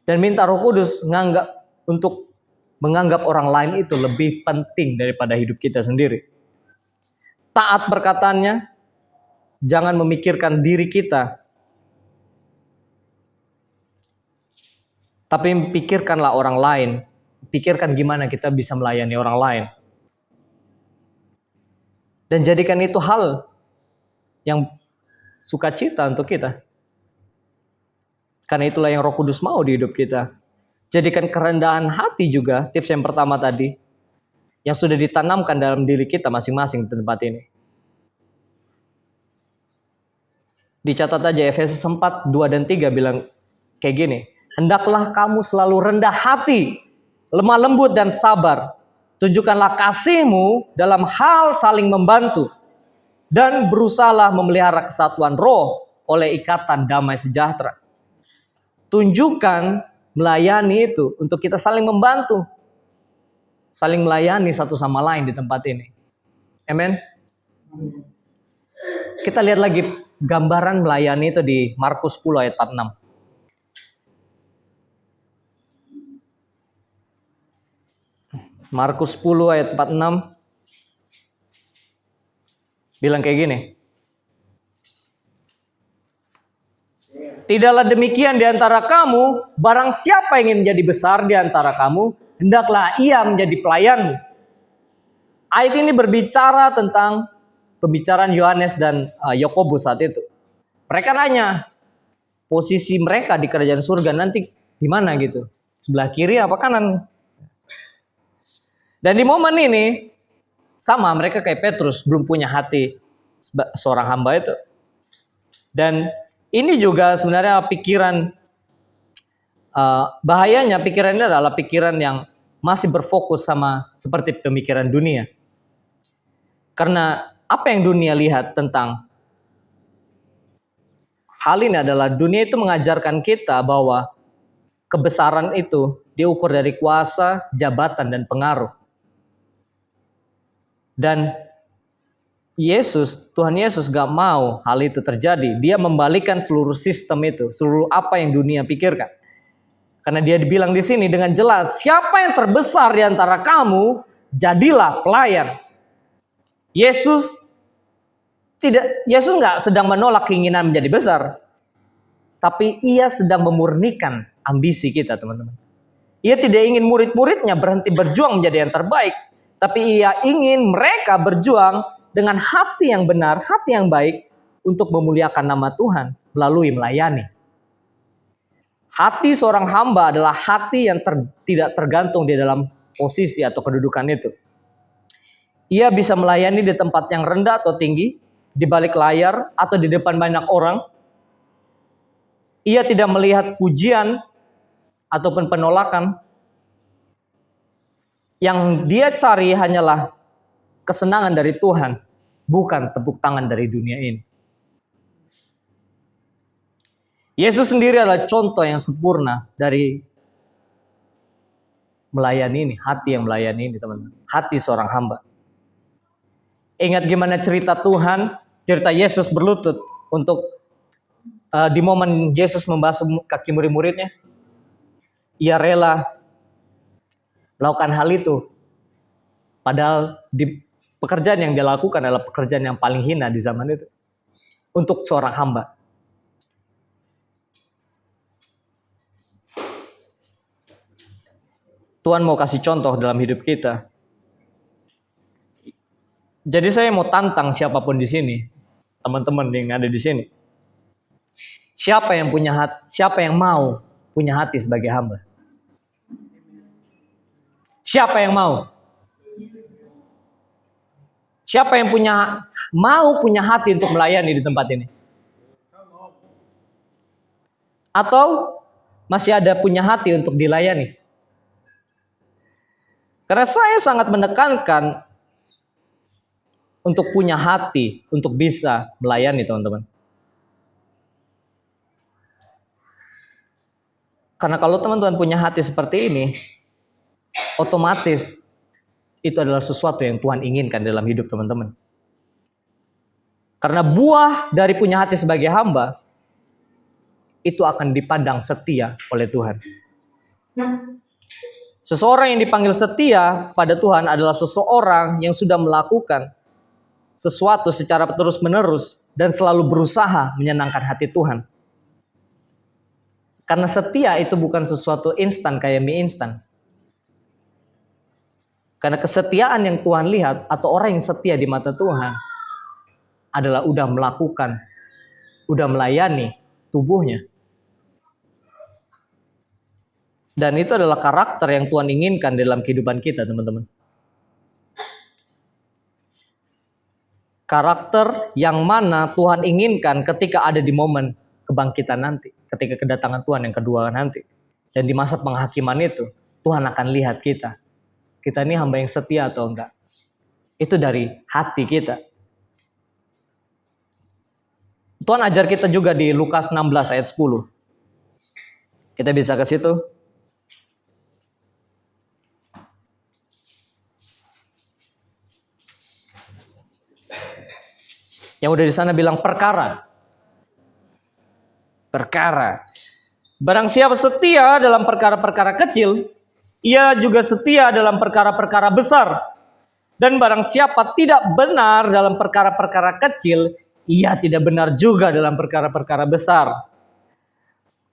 Dan minta Roh Kudus untuk menganggap orang lain itu lebih penting daripada hidup kita sendiri. Taat perkataannya, jangan memikirkan diri kita, tapi pikirkanlah orang lain. Pikirkan gimana kita bisa melayani orang lain. Dan jadikan itu hal yang sukacita untuk kita. Karena itulah yang Roh Kudus mau di hidup kita. Jadikan kerendahan hati juga, tips yang pertama tadi, yang sudah ditanamkan dalam diri kita masing-masing di tempat ini. Dicatat aja Efesus 4, 2 dan 3 bilang kayak gini. Hendaklah kamu selalu rendah hati, lemah lembut dan sabar. Tunjukkanlah kasihmu dalam hal saling membantu. Dan berusahalah memelihara kesatuan roh oleh ikatan damai sejahtera. Tunjukkan melayani itu untuk kita saling membantu. Saling melayani satu sama lain di tempat ini. Amen. Kita lihat lagi gambaran melayani itu di Markus 10 ayat 46. Markus 10 ayat 46 bilang kayak gini. Tidaklah demikian di antara kamu, barang siapa ingin menjadi besar di antara kamu, hendaklah ia menjadi pelayanmu. Ayat ini berbicara tentang pembicaraan Yohanes dan Yakobus saat itu. Mereka nanya, posisi mereka di kerajaan surga nanti di mana gitu? Sebelah kiri apa kanan? Dan di momen ini, sama mereka kayak Petrus, belum punya hati seorang hamba itu. Dan ini juga sebenarnya pikiran, bahayanya pikiran ini adalah pikiran yang masih berfokus sama seperti pemikiran dunia. Karena apa yang dunia lihat tentang hal ini adalah dunia itu mengajarkan kita bahwa kebesaran itu diukur dari kuasa, jabatan, dan pengaruh. Dan Tuhan Yesus gak mau hal itu terjadi. Dia membalikkan seluruh sistem itu, seluruh apa yang dunia pikirkan. Karena dia dibilang di sini dengan jelas, siapa yang terbesar di antara kamu, jadilah pelayan. Yesus nggak sedang menolak keinginan menjadi besar, tapi ia sedang memurnikan ambisi kita, teman-teman. Ia tidak ingin murid-muridnya berhenti berjuang menjadi yang terbaik, tapi ia ingin mereka berjuang dengan hati yang benar, hati yang baik untuk memuliakan nama Tuhan melalui melayani. Hati seorang hamba adalah hati yang tidak tergantung di dalam posisi atau kedudukan itu. Ia bisa melayani di tempat yang rendah atau tinggi, di balik layar atau di depan banyak orang. Ia tidak melihat pujian ataupun penolakan. Yang dia cari hanyalah kesenangan dari Tuhan, bukan tepuk tangan dari dunia ini. Yesus sendiri adalah contoh yang sempurna dari melayani ini, hati yang melayani ini, teman-teman. Hati seorang hamba. Ingat gimana cerita Tuhan, cerita Yesus berlutut untuk di momen Yesus membasuh kaki murid-muridnya. Ia rela melakukan hal itu. Padahal di pekerjaan yang dia lakukan adalah pekerjaan yang paling hina di zaman itu. Untuk seorang hamba. Tuhan mau kasih contoh dalam hidup kita. Jadi saya mau tantang siapapun di sini, teman-teman yang ada di sini. Siapa yang mau punya hati sebagai hamba? Siapa yang mau? Siapa yang mau punya hati untuk melayani di tempat ini? Atau masih ada punya hati untuk dilayani? Karena saya sangat menekankan untuk punya hati, untuk bisa melayani, teman-teman. Karena kalau teman-teman punya hati seperti ini, otomatis itu adalah sesuatu yang Tuhan inginkan dalam hidup teman-teman. Karena buah dari punya hati sebagai hamba, itu akan dipandang setia oleh Tuhan. Seseorang yang dipanggil setia pada Tuhan adalah seseorang yang sudah melakukan sesuatu secara terus-menerus dan selalu berusaha menyenangkan hati Tuhan. Karena setia itu bukan sesuatu instan kayak mie instan. Karena kesetiaan yang Tuhan lihat atau orang yang setia di mata Tuhan adalah udah melakukan, udah melayani tubuhnya. Dan itu adalah karakter yang Tuhan inginkan dalam kehidupan kita, teman-teman. Karakter yang mana Tuhan inginkan ketika ada di momen kebangkitan nanti, ketika kedatangan Tuhan yang kedua nanti. Dan di masa penghakiman itu, Tuhan akan lihat kita. Kita ini hamba yang setia atau enggak. Itu dari hati kita. Tuhan ajar kita juga di Lukas 16 ayat 10. Kita bisa ke situ. Yang udah di sana bilang perkara. Perkara. Barang siapa setia dalam perkara-perkara kecil, ia juga setia dalam perkara-perkara besar. Dan barang siapa tidak benar dalam perkara-perkara kecil, ia tidak benar juga dalam perkara-perkara besar.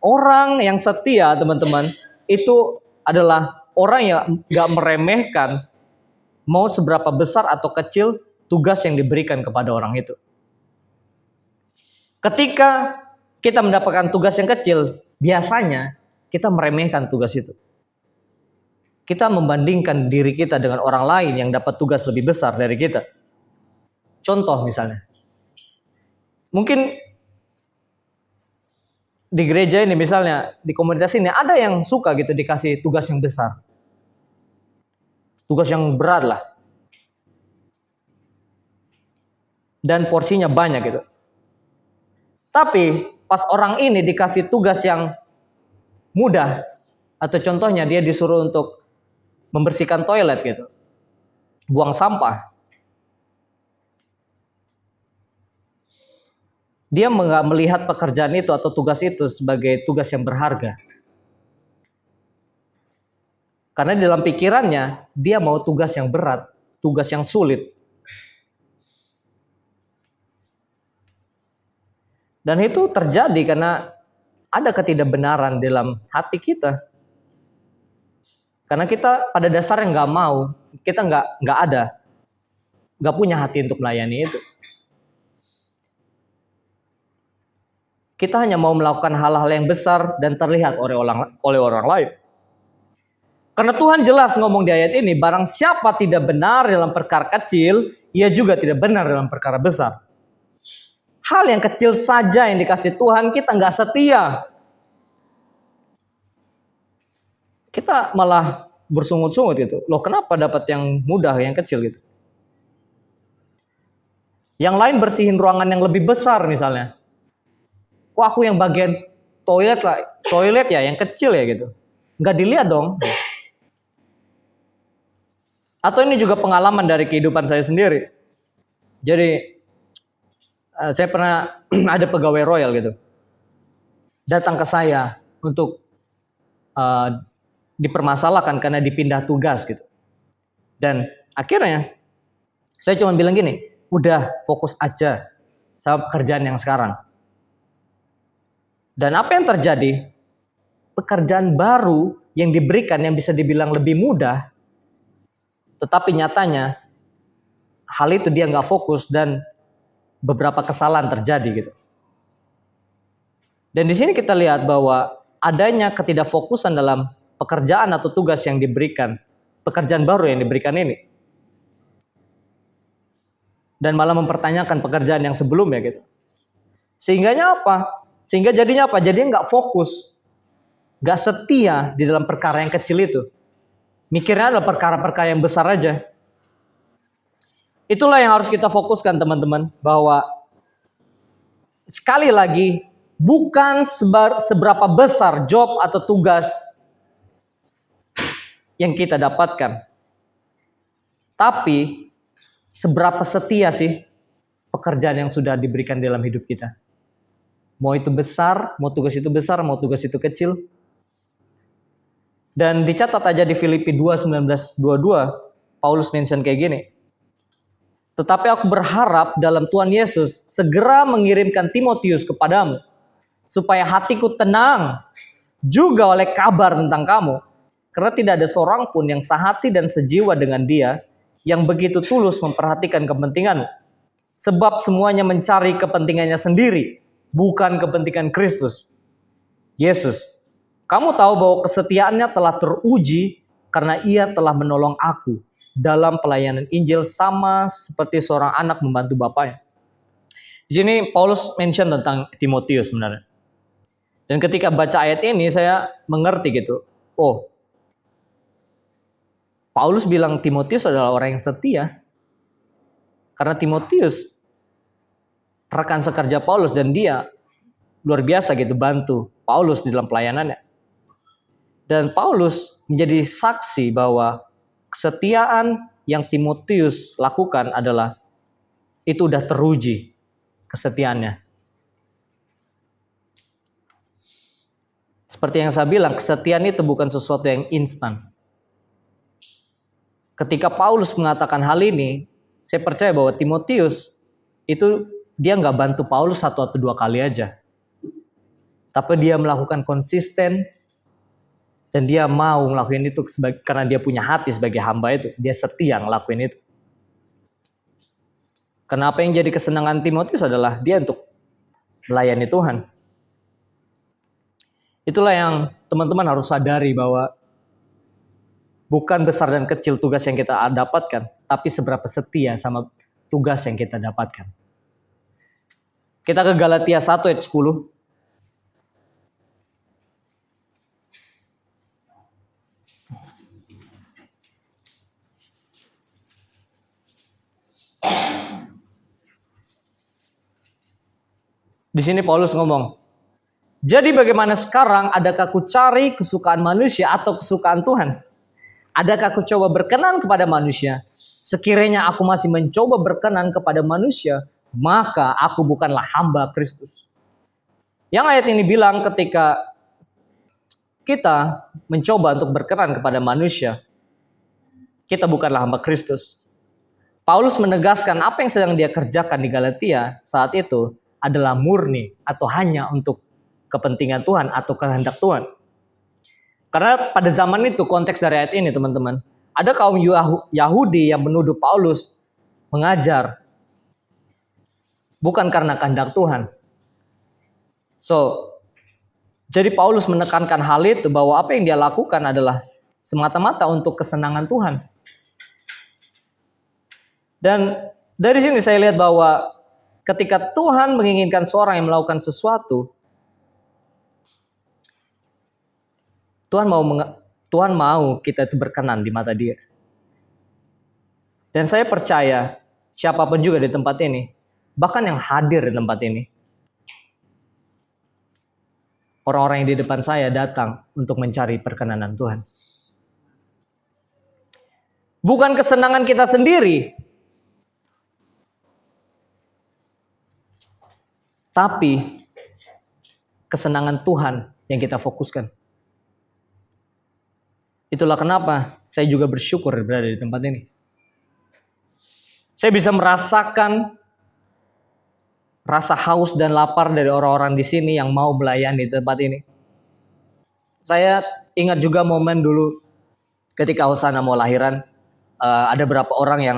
Orang yang setia, teman-teman, itu adalah orang yang gak meremehkan mau seberapa besar atau kecil tugas yang diberikan kepada orang itu. Ketika kita mendapatkan tugas yang kecil, biasanya kita meremehkan tugas itu. Kita membandingkan diri kita dengan orang lain yang dapat tugas lebih besar dari kita. Contoh misalnya. Mungkin di gereja ini misalnya, di komunitas ini ada yang suka gitu dikasih tugas yang besar. Tugas yang berat lah. Dan porsinya banyak gitu. Tapi pas orang ini dikasih tugas yang mudah, atau contohnya dia disuruh untuk membersihkan toilet gitu, buang sampah, dia nggak melihat pekerjaan itu atau tugas itu sebagai tugas yang berharga. Karena dalam pikirannya dia mau tugas yang berat, tugas yang sulit. Dan itu terjadi karena ada ketidakbenaran dalam hati kita. Karena kita pada dasarnya nggak mau, kita nggak punya hati untuk melayani itu. Kita hanya mau melakukan hal-hal yang besar dan terlihat oleh orang lain. Karena Tuhan jelas ngomong di ayat ini, barang siapa tidak benar dalam perkara kecil, ia juga tidak benar dalam perkara besar. Hal yang kecil saja yang dikasih Tuhan, kita nggak setia. Kita malah bersungut-sungut gitu. Loh, kenapa dapat yang mudah, yang kecil gitu? Yang lain bersihin ruangan yang lebih besar misalnya. Kok aku yang bagian toilet ya, yang kecil ya gitu. Nggak dilihat dong. Atau ini juga pengalaman dari kehidupan saya sendiri. Jadi saya pernah ada pegawai royal gitu. Datang ke saya untuk dipermasalahkan karena dipindah tugas gitu. Dan akhirnya saya cuma bilang gini, udah fokus aja sama pekerjaan yang sekarang. Dan apa yang terjadi? Pekerjaan baru yang diberikan yang bisa dibilang lebih mudah, tetapi nyatanya hal itu dia nggak fokus dan beberapa kesalahan terjadi gitu. Dan di sini kita lihat bahwa adanya ketidakfokusan dalam pekerjaan atau tugas yang diberikan, pekerjaan baru yang diberikan ini. Dan malah mempertanyakan pekerjaan yang sebelumnya gitu. Sehingga jadinya apa? Jadinya nggak fokus, nggak setia di dalam perkara yang kecil itu. Mikirnya adalah perkara-perkara yang besar aja. Itulah yang harus kita fokuskan teman-teman, bahwa sekali lagi bukan seberapa besar job atau tugas yang kita dapatkan, tapi seberapa setia sih pekerjaan yang sudah diberikan dalam hidup kita. Mau itu besar, mau tugas itu besar, mau tugas itu kecil. Dan dicatat aja di Filipi 2:19-22, Paulus mention kayak gini. Tetapi aku berharap dalam Tuhan Yesus segera mengirimkan Timotius kepadamu, supaya hatiku tenang juga oleh kabar tentang kamu. Karena tidak ada seorang pun yang sehati dan sejiwa dengan dia, yang begitu tulus memperhatikan kepentinganmu. Sebab semuanya mencari kepentingannya sendiri, bukan kepentingan Kristus Yesus. Kamu tahu bahwa kesetiaannya telah teruji karena ia telah menolong aku dalam pelayanan Injil sama seperti seorang anak membantu bapaknya. Di sini Paulus mention tentang Timotius sebenarnya. Dan ketika baca ayat ini saya mengerti gitu. Oh, Paulus bilang Timotius adalah orang yang setia. Karena Timotius rekan sekerja Paulus dan dia luar biasa gitu bantu Paulus di dalam pelayanannya. Dan Paulus menjadi saksi bahwa kesetiaan yang Timotius lakukan adalah itu udah teruji kesetiaannya. Seperti yang saya bilang, kesetiaan itu bukan sesuatu yang instan. Ketika Paulus mengatakan hal ini, saya percaya bahwa Timotius itu dia nggak bantu Paulus 1 atau 2 kali aja. Tapi dia melakukan konsisten dan dia mau ngelakuin itu karena dia punya hati sebagai hamba itu. Dia setia ngelakuin itu. Kenapa yang jadi kesenangan Timotius adalah dia untuk melayani Tuhan. Itulah yang teman-teman harus sadari bahwa bukan besar dan kecil tugas yang kita dapatkan, tapi seberapa setia sama tugas yang kita dapatkan. Kita ke Galatia 1 ayat 10. Di sini Paulus ngomong, jadi bagaimana sekarang, adakah ku cari kesukaan manusia atau kesukaan Tuhan? Adakah aku coba berkenan kepada manusia? Sekiranya aku masih mencoba berkenan kepada manusia, maka aku bukanlah hamba Kristus. Yang ayat ini bilang ketika kita mencoba untuk berkenan kepada manusia, kita bukanlah hamba Kristus. Paulus menegaskan apa yang sedang dia kerjakan di Galatia saat itu adalah murni atau hanya untuk kepentingan Tuhan atau kehendak Tuhan. Karena pada zaman itu konteks dari ayat ini teman-teman, ada kaum Yahudi yang menuduh Paulus mengajar bukan karena kehendak Tuhan. Jadi Paulus menekankan hal itu bahwa apa yang dia lakukan adalah semata-mata untuk kesenangan Tuhan. Dan dari sini saya lihat bahwa ketika Tuhan menginginkan seorang yang melakukan sesuatu, Tuhan mau kita itu berkenan di mata Dia. Dan saya percaya siapapun juga di tempat ini, bahkan yang hadir di tempat ini, orang-orang yang di depan saya datang untuk mencari perkenanan Tuhan. Bukan kesenangan kita sendiri, tapi kesenangan Tuhan yang kita fokuskan. Itulah kenapa saya juga bersyukur berada di tempat ini. Saya bisa merasakan rasa haus dan lapar dari orang-orang di sini yang mau melayani di tempat ini. Saya ingat juga momen dulu ketika Hosana mau lahiran, ada beberapa orang yang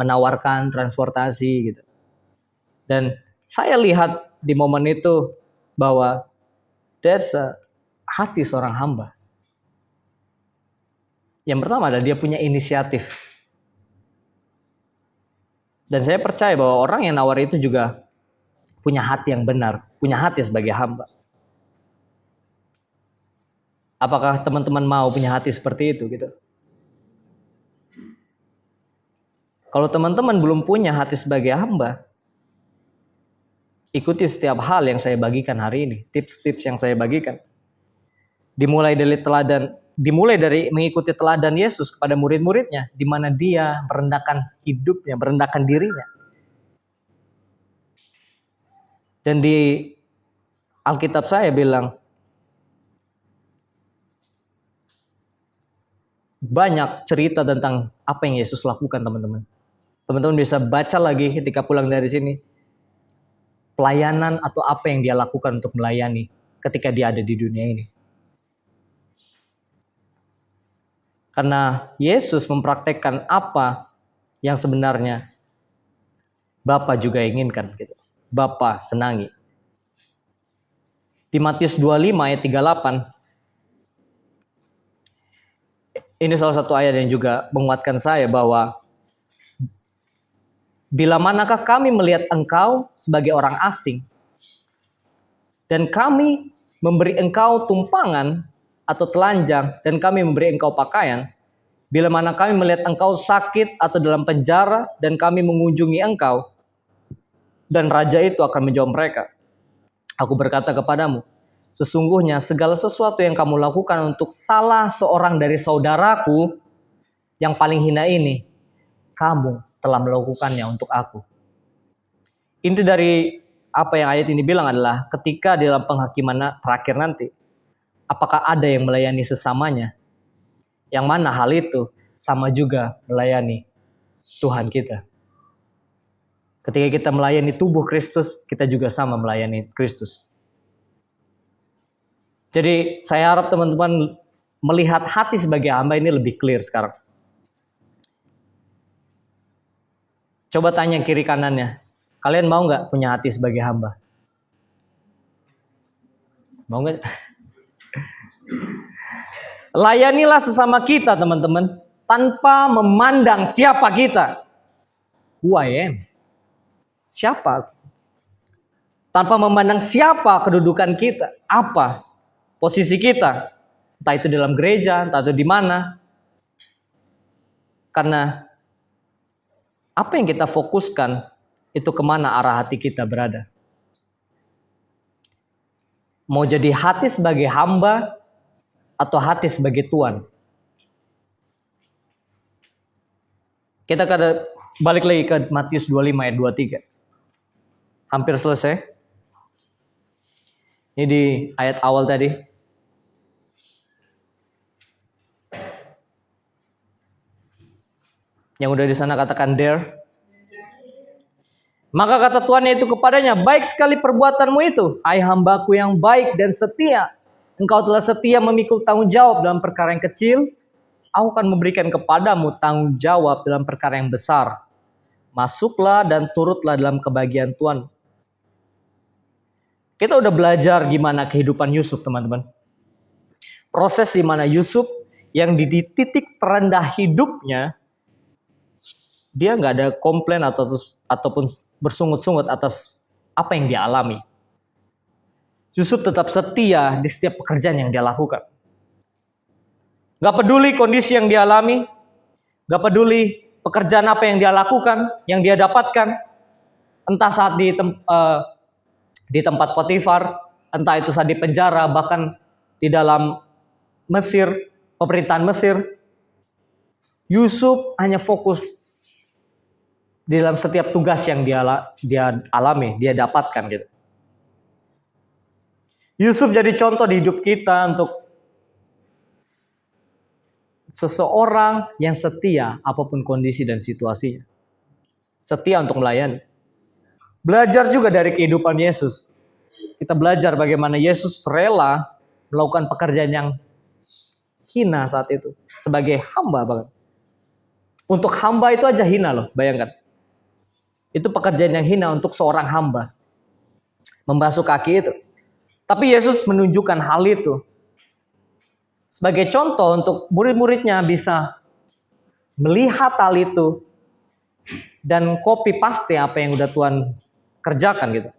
menawarkan transportasi gitu. Dan saya lihat di momen itu bahwa there's hati seorang hamba. Yang pertama adalah dia punya inisiatif. Dan saya percaya bahwa orang yang nawar itu juga punya hati yang benar, punya hati sebagai hamba. Apakah teman-teman mau punya hati seperti itu gitu? Kalau teman-teman belum punya hati sebagai hamba, ikuti setiap hal yang saya bagikan hari ini, tips-tips yang saya bagikan. Dimulai dari mengikuti teladan Yesus kepada murid-muridnya, di mana dia merendahkan hidupnya, merendahkan dirinya. Dan di Alkitab saya bilang, banyak cerita tentang apa yang Yesus lakukan, teman-teman. Teman-teman bisa baca lagi ketika pulang dari sini. Pelayanan atau apa yang dia lakukan untuk melayani ketika dia ada di dunia ini. Karena Yesus mempraktekkan apa yang sebenarnya Bapa juga inginkan. Gitu. Bapa senangi. Di Matius 25 ayat 38. Ini salah satu ayat yang juga menguatkan saya bahwa bila manakah kami melihat engkau sebagai orang asing dan kami memberi engkau tumpangan atau telanjang dan kami memberi engkau pakaian, bila mana kami melihat engkau sakit atau dalam penjara dan kami mengunjungi engkau, dan raja itu akan menjawab mereka, aku berkata kepadamu, sesungguhnya segala sesuatu yang kamu lakukan untuk salah seorang dari saudaraku yang paling hina ini, kamu telah melakukannya untuk aku. Inti dari apa yang ayat ini bilang adalah ketika dalam penghakiman terakhir nanti, apakah ada yang melayani sesamanya? Yang mana hal itu sama juga melayani Tuhan kita. Ketika kita melayani tubuh Kristus, kita juga sama melayani Kristus. Jadi saya harap teman-teman melihat hati sebagai hamba ini lebih clear sekarang. Coba tanya kiri kanannya, kalian mau nggak punya hati sebagai hamba? Mau nggak? Layanilah sesama kita teman-teman, tanpa memandang siapa kita. Who I am. Siapa? Tanpa memandang siapa kedudukan kita, apa posisi kita, entah itu dalam gereja, entah itu di mana. Karena apa yang kita fokuskan itu kemana arah hati kita berada. Mau jadi hati sebagai hamba atau hati sebagai tuan. Kita balik lagi ke Matius 25 ayat 23. Hampir selesai. Ini di ayat awal tadi. Yang udah di sana katakan there. Maka kata tuannya itu kepadanya, baik sekali perbuatanmu itu, hai hambaku yang baik dan setia. engkau telah setia memikul tanggung jawab dalam perkara yang kecil, aku akan memberikan kepadamu tanggung jawab dalam perkara yang besar. Masuklah dan turutlah dalam kebahagiaan Tuhan. Kita udah belajar gimana kehidupan Yusuf, teman-teman. Proses di mana Yusuf yang di titik terendah hidupnya, dia nggak ada komplain ataupun bersungut-sungut atas apa yang dia alami. Yusuf tetap setia di setiap pekerjaan yang dia lakukan. Gak peduli kondisi yang dia alami, gak peduli pekerjaan apa yang dia lakukan, yang dia dapatkan, entah saat di tempat Potifar, entah itu saat di penjara, bahkan di dalam Mesir, pemerintahan Mesir. Yusuf hanya fokus di dalam setiap tugas yang dia alami, dia dapatkan gitu. Yusuf jadi contoh di hidup kita untuk seseorang yang setia apapun kondisi dan situasinya. Setia untuk melayani. Belajar juga dari kehidupan Yesus. Kita belajar bagaimana Yesus rela melakukan pekerjaan yang hina saat itu. Sebagai hamba bahkan. Untuk hamba itu aja hina loh, bayangkan. Itu pekerjaan yang hina untuk seorang hamba. Membasuh kaki itu. Tapi Yesus menunjukkan hal itu sebagai contoh untuk murid-muridnya bisa melihat hal itu dan copy paste apa yang udah Tuhan kerjakan gitu.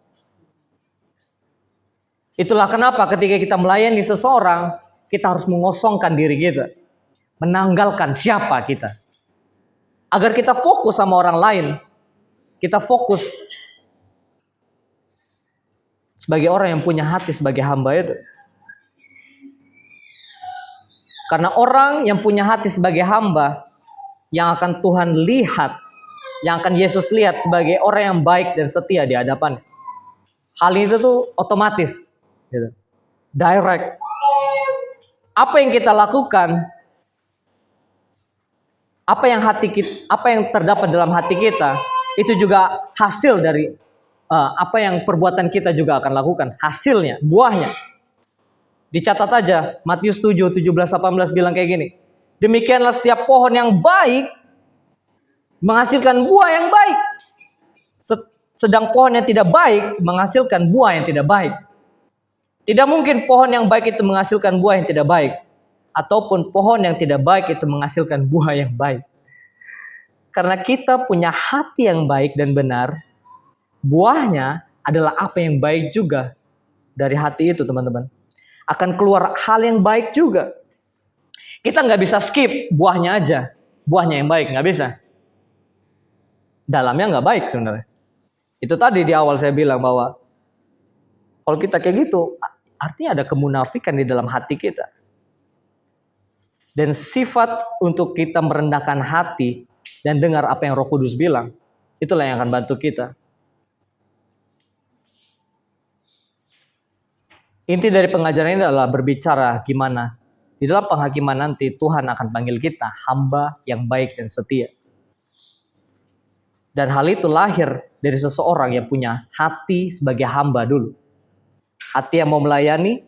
Itulah kenapa ketika kita melayani seseorang, kita harus mengosongkan diri kita. Menanggalkan siapa kita. Agar kita fokus sama orang lain. Kita fokus sebagai orang yang punya hati sebagai hamba itu. Karena orang yang punya hati sebagai hamba, yang akan Tuhan lihat, yang akan Yesus lihat sebagai orang yang baik dan setia di hadapan. Hal itu tuh otomatis, gitu. Direct. Apa yang kita lakukan, apa yang terdapat dalam hati kita, itu juga hasil dari apa yang perbuatan kita juga akan lakukan. Hasilnya, buahnya. Dicatat aja, Matius 7, 17, 18 bilang kayak gini. Demikianlah setiap pohon yang baik menghasilkan buah yang baik. Sedang pohon yang tidak baik menghasilkan buah yang tidak baik. Tidak mungkin pohon yang baik itu menghasilkan buah yang tidak baik. Ataupun pohon yang tidak baik itu menghasilkan buah yang baik. Karena kita punya hati yang baik dan benar, buahnya adalah apa yang baik juga dari hati itu, teman-teman. Akan keluar hal yang baik juga. Kita nggak bisa skip buahnya aja, buahnya yang baik, nggak bisa. Dalamnya nggak baik sebenarnya. Itu tadi di awal saya bilang bahwa kalau kita kayak gitu, artinya ada kemunafikan di dalam hati kita. Dan sifat untuk kita merendahkan hati dan dengar apa yang Roh Kudus bilang, itulah yang akan bantu kita. Inti dari pengajaran ini adalah berbicara gimana di dalam penghakiman nanti Tuhan akan panggil kita hamba yang baik dan setia. Dan hal itu lahir dari seseorang yang punya hati sebagai hamba dulu. Hati yang mau melayani,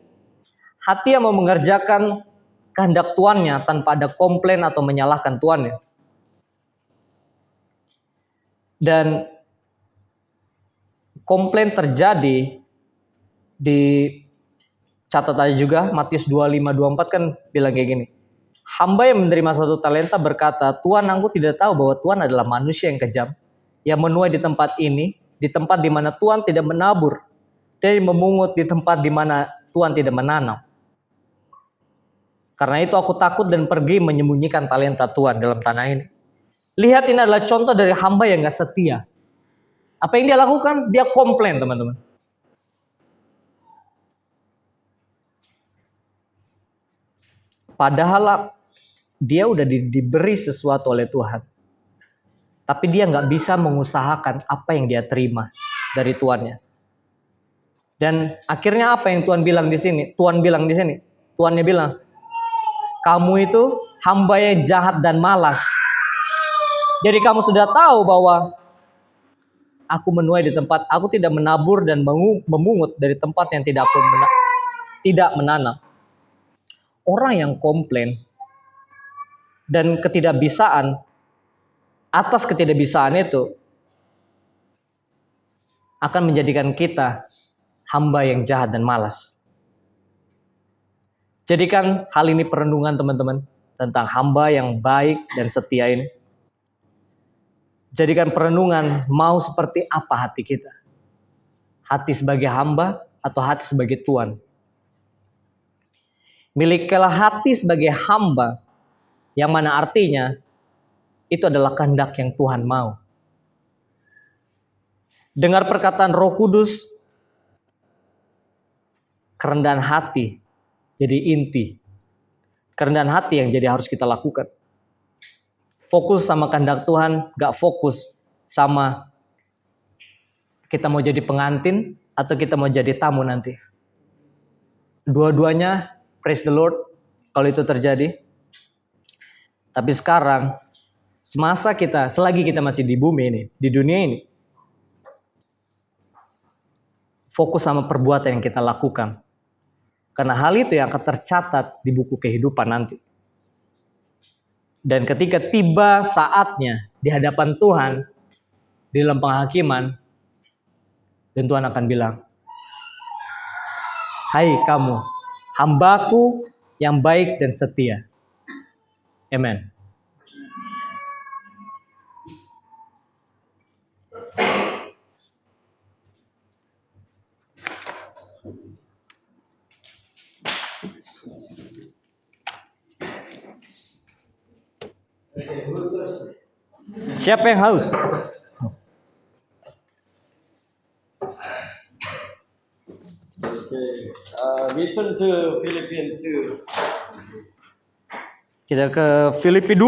hati yang mau mengerjakan kehendak tuannya tanpa ada komplain atau menyalahkan tuannya. Dan komplain terjadi di catat aja juga Matius 25-24 kan bilang kayak gini. Hamba yang menerima 1 talenta berkata, Tuhan, aku tidak tahu bahwa Tuhan adalah manusia yang kejam, yang menuai di tempat ini, di tempat di mana Tuhan tidak menabur, dan memungut di tempat di mana Tuhan tidak menanam. Karena itu aku takut dan pergi menyembunyikan talenta Tuhan dalam tanah ini. Lihat, ini adalah contoh dari hamba yang gak setia. Apa yang dia lakukan? Dia komplain, teman-teman. Padahal dia udah diberi sesuatu oleh Tuhan. Tapi dia gak bisa mengusahakan apa yang dia terima dari tuannya. Dan akhirnya apa yang Tuhan bilang di sini? Tuannya bilang, kamu itu hamba yang jahat dan malas. Jadi kamu sudah tahu bahwa aku menuai di tempat, aku tidak menabur dan memungut dari tempat yang tidak menanam. orang yang komplain dan ketidakbisaan, atas ketidakbisaan itu akan menjadikan kita hamba yang jahat dan malas. Jadikan hal ini perenungan teman-teman tentang hamba yang baik dan setia ini. Jadikan perenungan mau seperti apa hati kita. Hati sebagai hamba atau hati sebagai tuan. Milikilah hati sebagai hamba, yang mana artinya itu adalah kehendak yang Tuhan mau. Dengar perkataan Roh Kudus, kerendahan hati jadi inti. Kerendahan hati yang jadi harus kita lakukan. Fokus sama kehendak Tuhan, gak fokus sama kita mau jadi pengantin atau kita mau jadi tamu nanti. Dua-duanya, praise the Lord, kalau itu terjadi. Tapi sekarang, semasa kita, selagi kita masih di bumi ini, di dunia ini, fokus sama perbuatan yang kita lakukan. Karena hal itu yang akan tercatat di buku kehidupan nanti. Dan ketika tiba saatnya di hadapan Tuhan, di dalam penghakiman, dan Tuhan akan bilang, "Hai kamu, hambaku yang baik dan setia." Amen. Siapa yang haus? We turn to Philippians 2. Kita ke Filipi 2.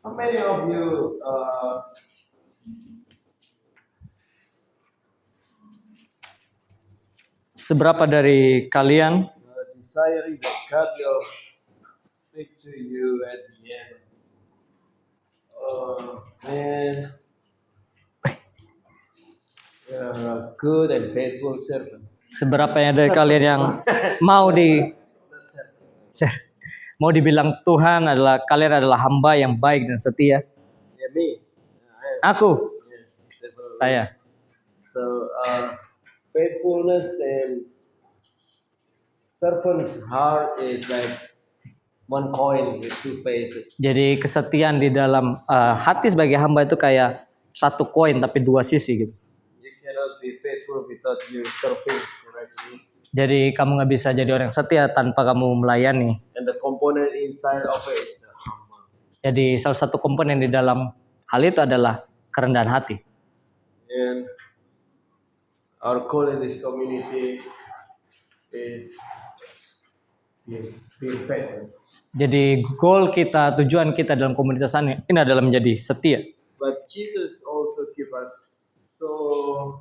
How many of you Seberapa dari kalian desiring that God will speak to you at the end? Man, you're a good and faithful servant. seberapanya dari kalian yang mau dibilang Tuhan adalah kalian adalah hamba yang baik dan setia? Yeah, me. Aku, Yes, definitely. saya. So, faithfulness and servant's heart is like one coin with two faces. Jadi kesetiaan di dalam hati sebagai hamba itu kayak satu koin tapi dua sisi gitu. You cannot be faithful without you serving correctly. Jadi kamu nggak bisa jadi orang setia tanpa kamu melayani. And the component inside of it is the humble. Jadi salah satu komponen di dalam hal itu adalah kerendahan hati. And our goal in this community is being faithful. Jadi goal kita, tujuan kita dalam komunitas ini adalah menjadi setia. But Jesus also give us so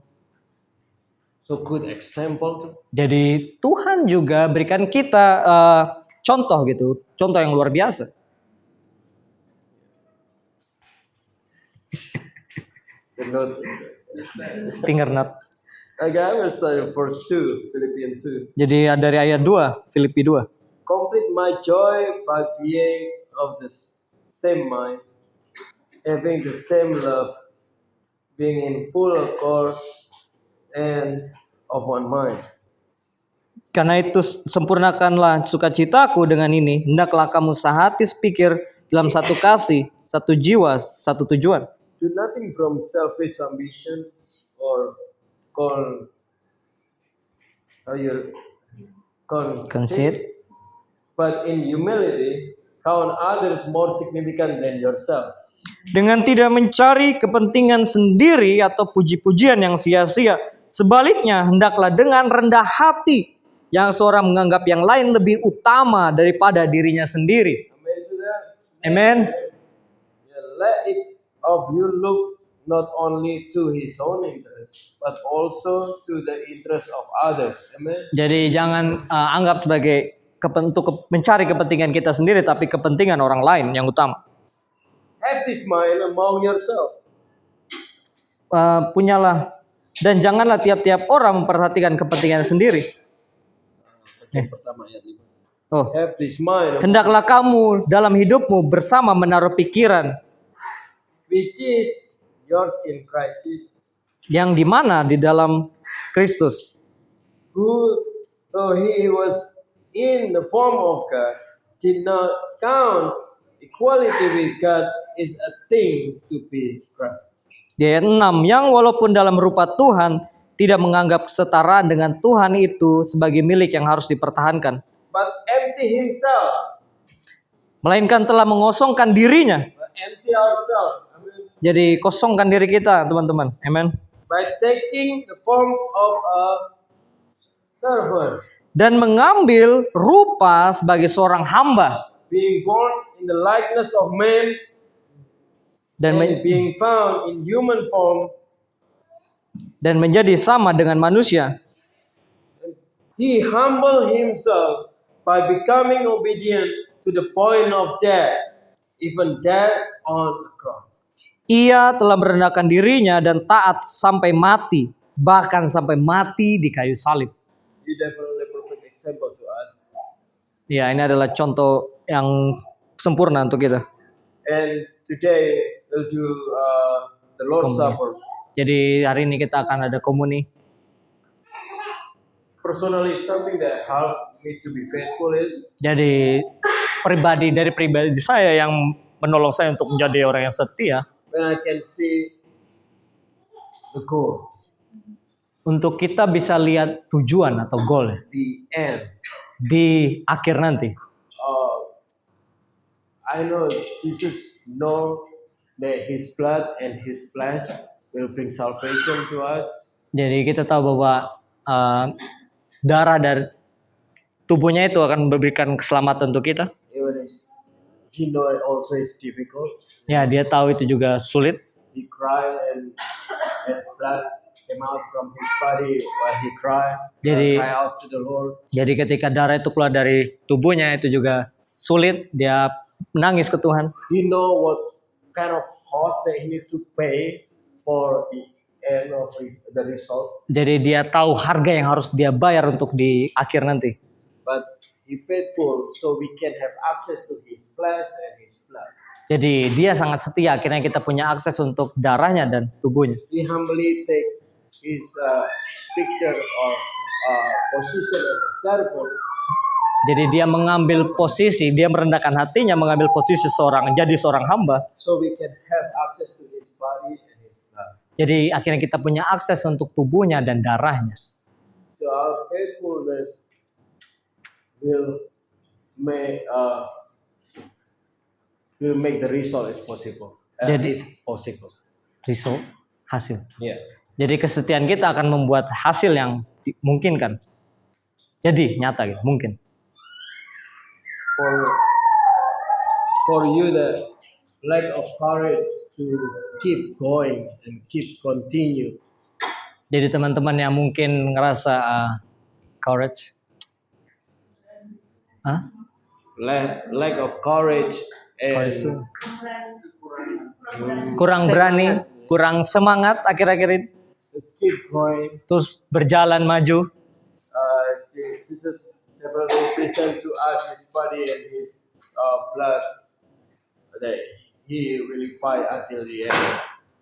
good example. Jadi Tuhan juga berikan kita contoh gitu, contoh yang luar biasa. The note. Finger not. Okay, I will start in verse 2, Philippians 2. Jadi dari ayat 2, Filipi 2. Complete my joy by being of the same mind, having the same love, being in full accord and of one mind. Karena itu sempurnakanlah sukacitaku dengan ini, hendaklah kamu sehati sepikir dalam satu kasih, satu jiwa, satu tujuan. Do nothing from selfish ambition or conceit, but in humility count others more significant than yourself. Dengan tidak mencari kepentingan sendiri atau puji-pujian yang sia-sia. Sebaliknya, hendaklah dengan rendah hati yang seorang menganggap yang lain lebih utama daripada dirinya sendiri. Amen to that. Amen. Yeah, let each of you look not only to his own interest, but also to the interest of others. Amen. Jadi jangan anggap sebagai untuk mencari kepentingan kita sendiri, tapi kepentingan orang lain yang utama. have this mind among yourself. Punyalah dan janganlah tiap-tiap orang memperhatikan kepentingannya sendiri. Bagian pertama ayat 5. Oh, Have this mind hendaklah kamu dalam hidupmu bersama menaruh pikiran which is yours in Christ Jesus, yang di mana di dalam Kristus, who, though he was in the form of God, did not count equality with God is a thing to be grasped. di ayat 6, yang walaupun dalam rupa Tuhan tidak menganggap kesetaraan dengan Tuhan itu sebagai milik yang harus dipertahankan, But empty himself, melainkan telah mengosongkan dirinya. empty ourselves. Amen. Jadi kosongkan diri kita, teman-teman. Amen. By taking the form of a servant, Dan mengambil rupa sebagai seorang hamba being born in the likeness of man, dan and being found in human form, dan menjadi sama dengan manusia. he humbled himself by becoming obedient to the point of death, even death on the cross. Ia telah merendahkan dirinya dan taat sampai mati, bahkan sampai mati di kayu salib. He definitely perfect example to us. Ya, ini adalah contoh yang sempurna untuk kita. And today we'll do the Lord's Komuni. Supper. Jadi hari ini kita akan ada komuni. Personally, something that helped me to be faithful is Jadi dari pribadi saya yang menolong saya untuk menjadi orang yang setia, when I can see the goal, untuk kita bisa lihat tujuan atau goal the end. di akhir nanti. I know Jesus know that His blood and His flesh will bring salvation to us. Jadi kita tahu bahwa darah dari tubuhnya itu akan memberikan keselamatan untuk kita. Even He know it also is difficult. Ya, dia tahu itu juga sulit. He cried and blood came out from His body while He cried. Jadi- Cry out to the Lord. Jadi ketika darah itu keluar dari tubuhnya itu juga sulit, dia menangis ke Tuhan. He know what kind of cost that He need to pay for the end of the result. Jadi dia tahu harga yang harus dia bayar untuk di akhir nanti. But He faithful so we can have access to His flesh and His blood. Jadi dia sangat setia, akhirnya kita punya akses untuk darahnya dan tubuhnya. He humbly take His picture or position as a servant, Jadi dia mengambil posisi, dia merendahkan hatinya, mengambil posisi jadi seorang hamba. so we can have access to His body and His blood. Jadi akhirnya kita punya akses untuk tubuhnya dan darahnya. So our faithfulness will make the result is possible. Jadi- Is possible. Result, hasil. Yeah. Jadi kesetiaan kita akan membuat hasil yang dimungkinkan. Jadi nyata gitu, mungkin. For you the lack of courage to keep going and keep continue. Jadi teman-teman yang mungkin ngerasa courage, Lack of courage Courage itu and kurang berani, kurang semangat akhir-akhir ini, to keep going. terus berjalan maju. Jesus never represent to us His body and His blood. That He really fight until the end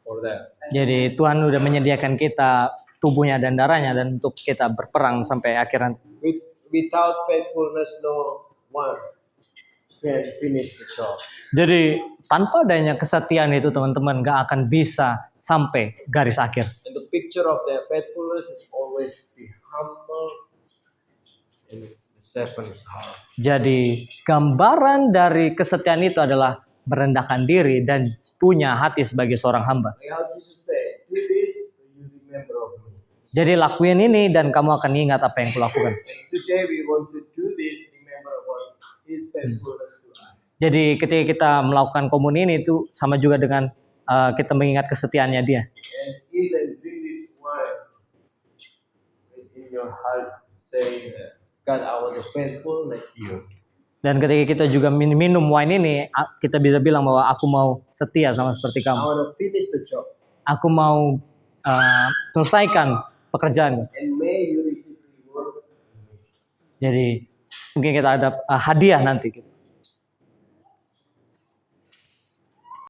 for that. Jadi Tuhan udah menyediakan kita tubuhnya dan darahnya dan untuk kita berperang sampai akhir nanti. Without faithfulness, no one can finish the job. Jadi tanpa adanya kesetiaan itu teman-teman gak akan bisa sampai garis akhir. And the picture of their faithfulness is always be humble and the servant's heart. Jadi gambaran dari kesetiaan itu adalah merendahkan diri dan punya hati sebagai seorang hamba. Like how Jesus said, do this, so you remember of me. Jadi lakuin ini dan kamu akan ingat apa yang kulakukan. And today we want to do this, remember about His faithfulness to us. Jadi ketika kita melakukan komuni ini itu sama juga dengan kita mengingat kesetiaannya dia. And eat and drink this wine in your heart, saying that God, I want to be faithful like you. Dan ketika kita juga minum wine ini, kita bisa bilang bahwa aku mau setia sama seperti I kamu. want to finish the job. Aku mau selesaikan pekerjaan. And may you receive reward. Jadi mungkin kita ada hadiah nanti.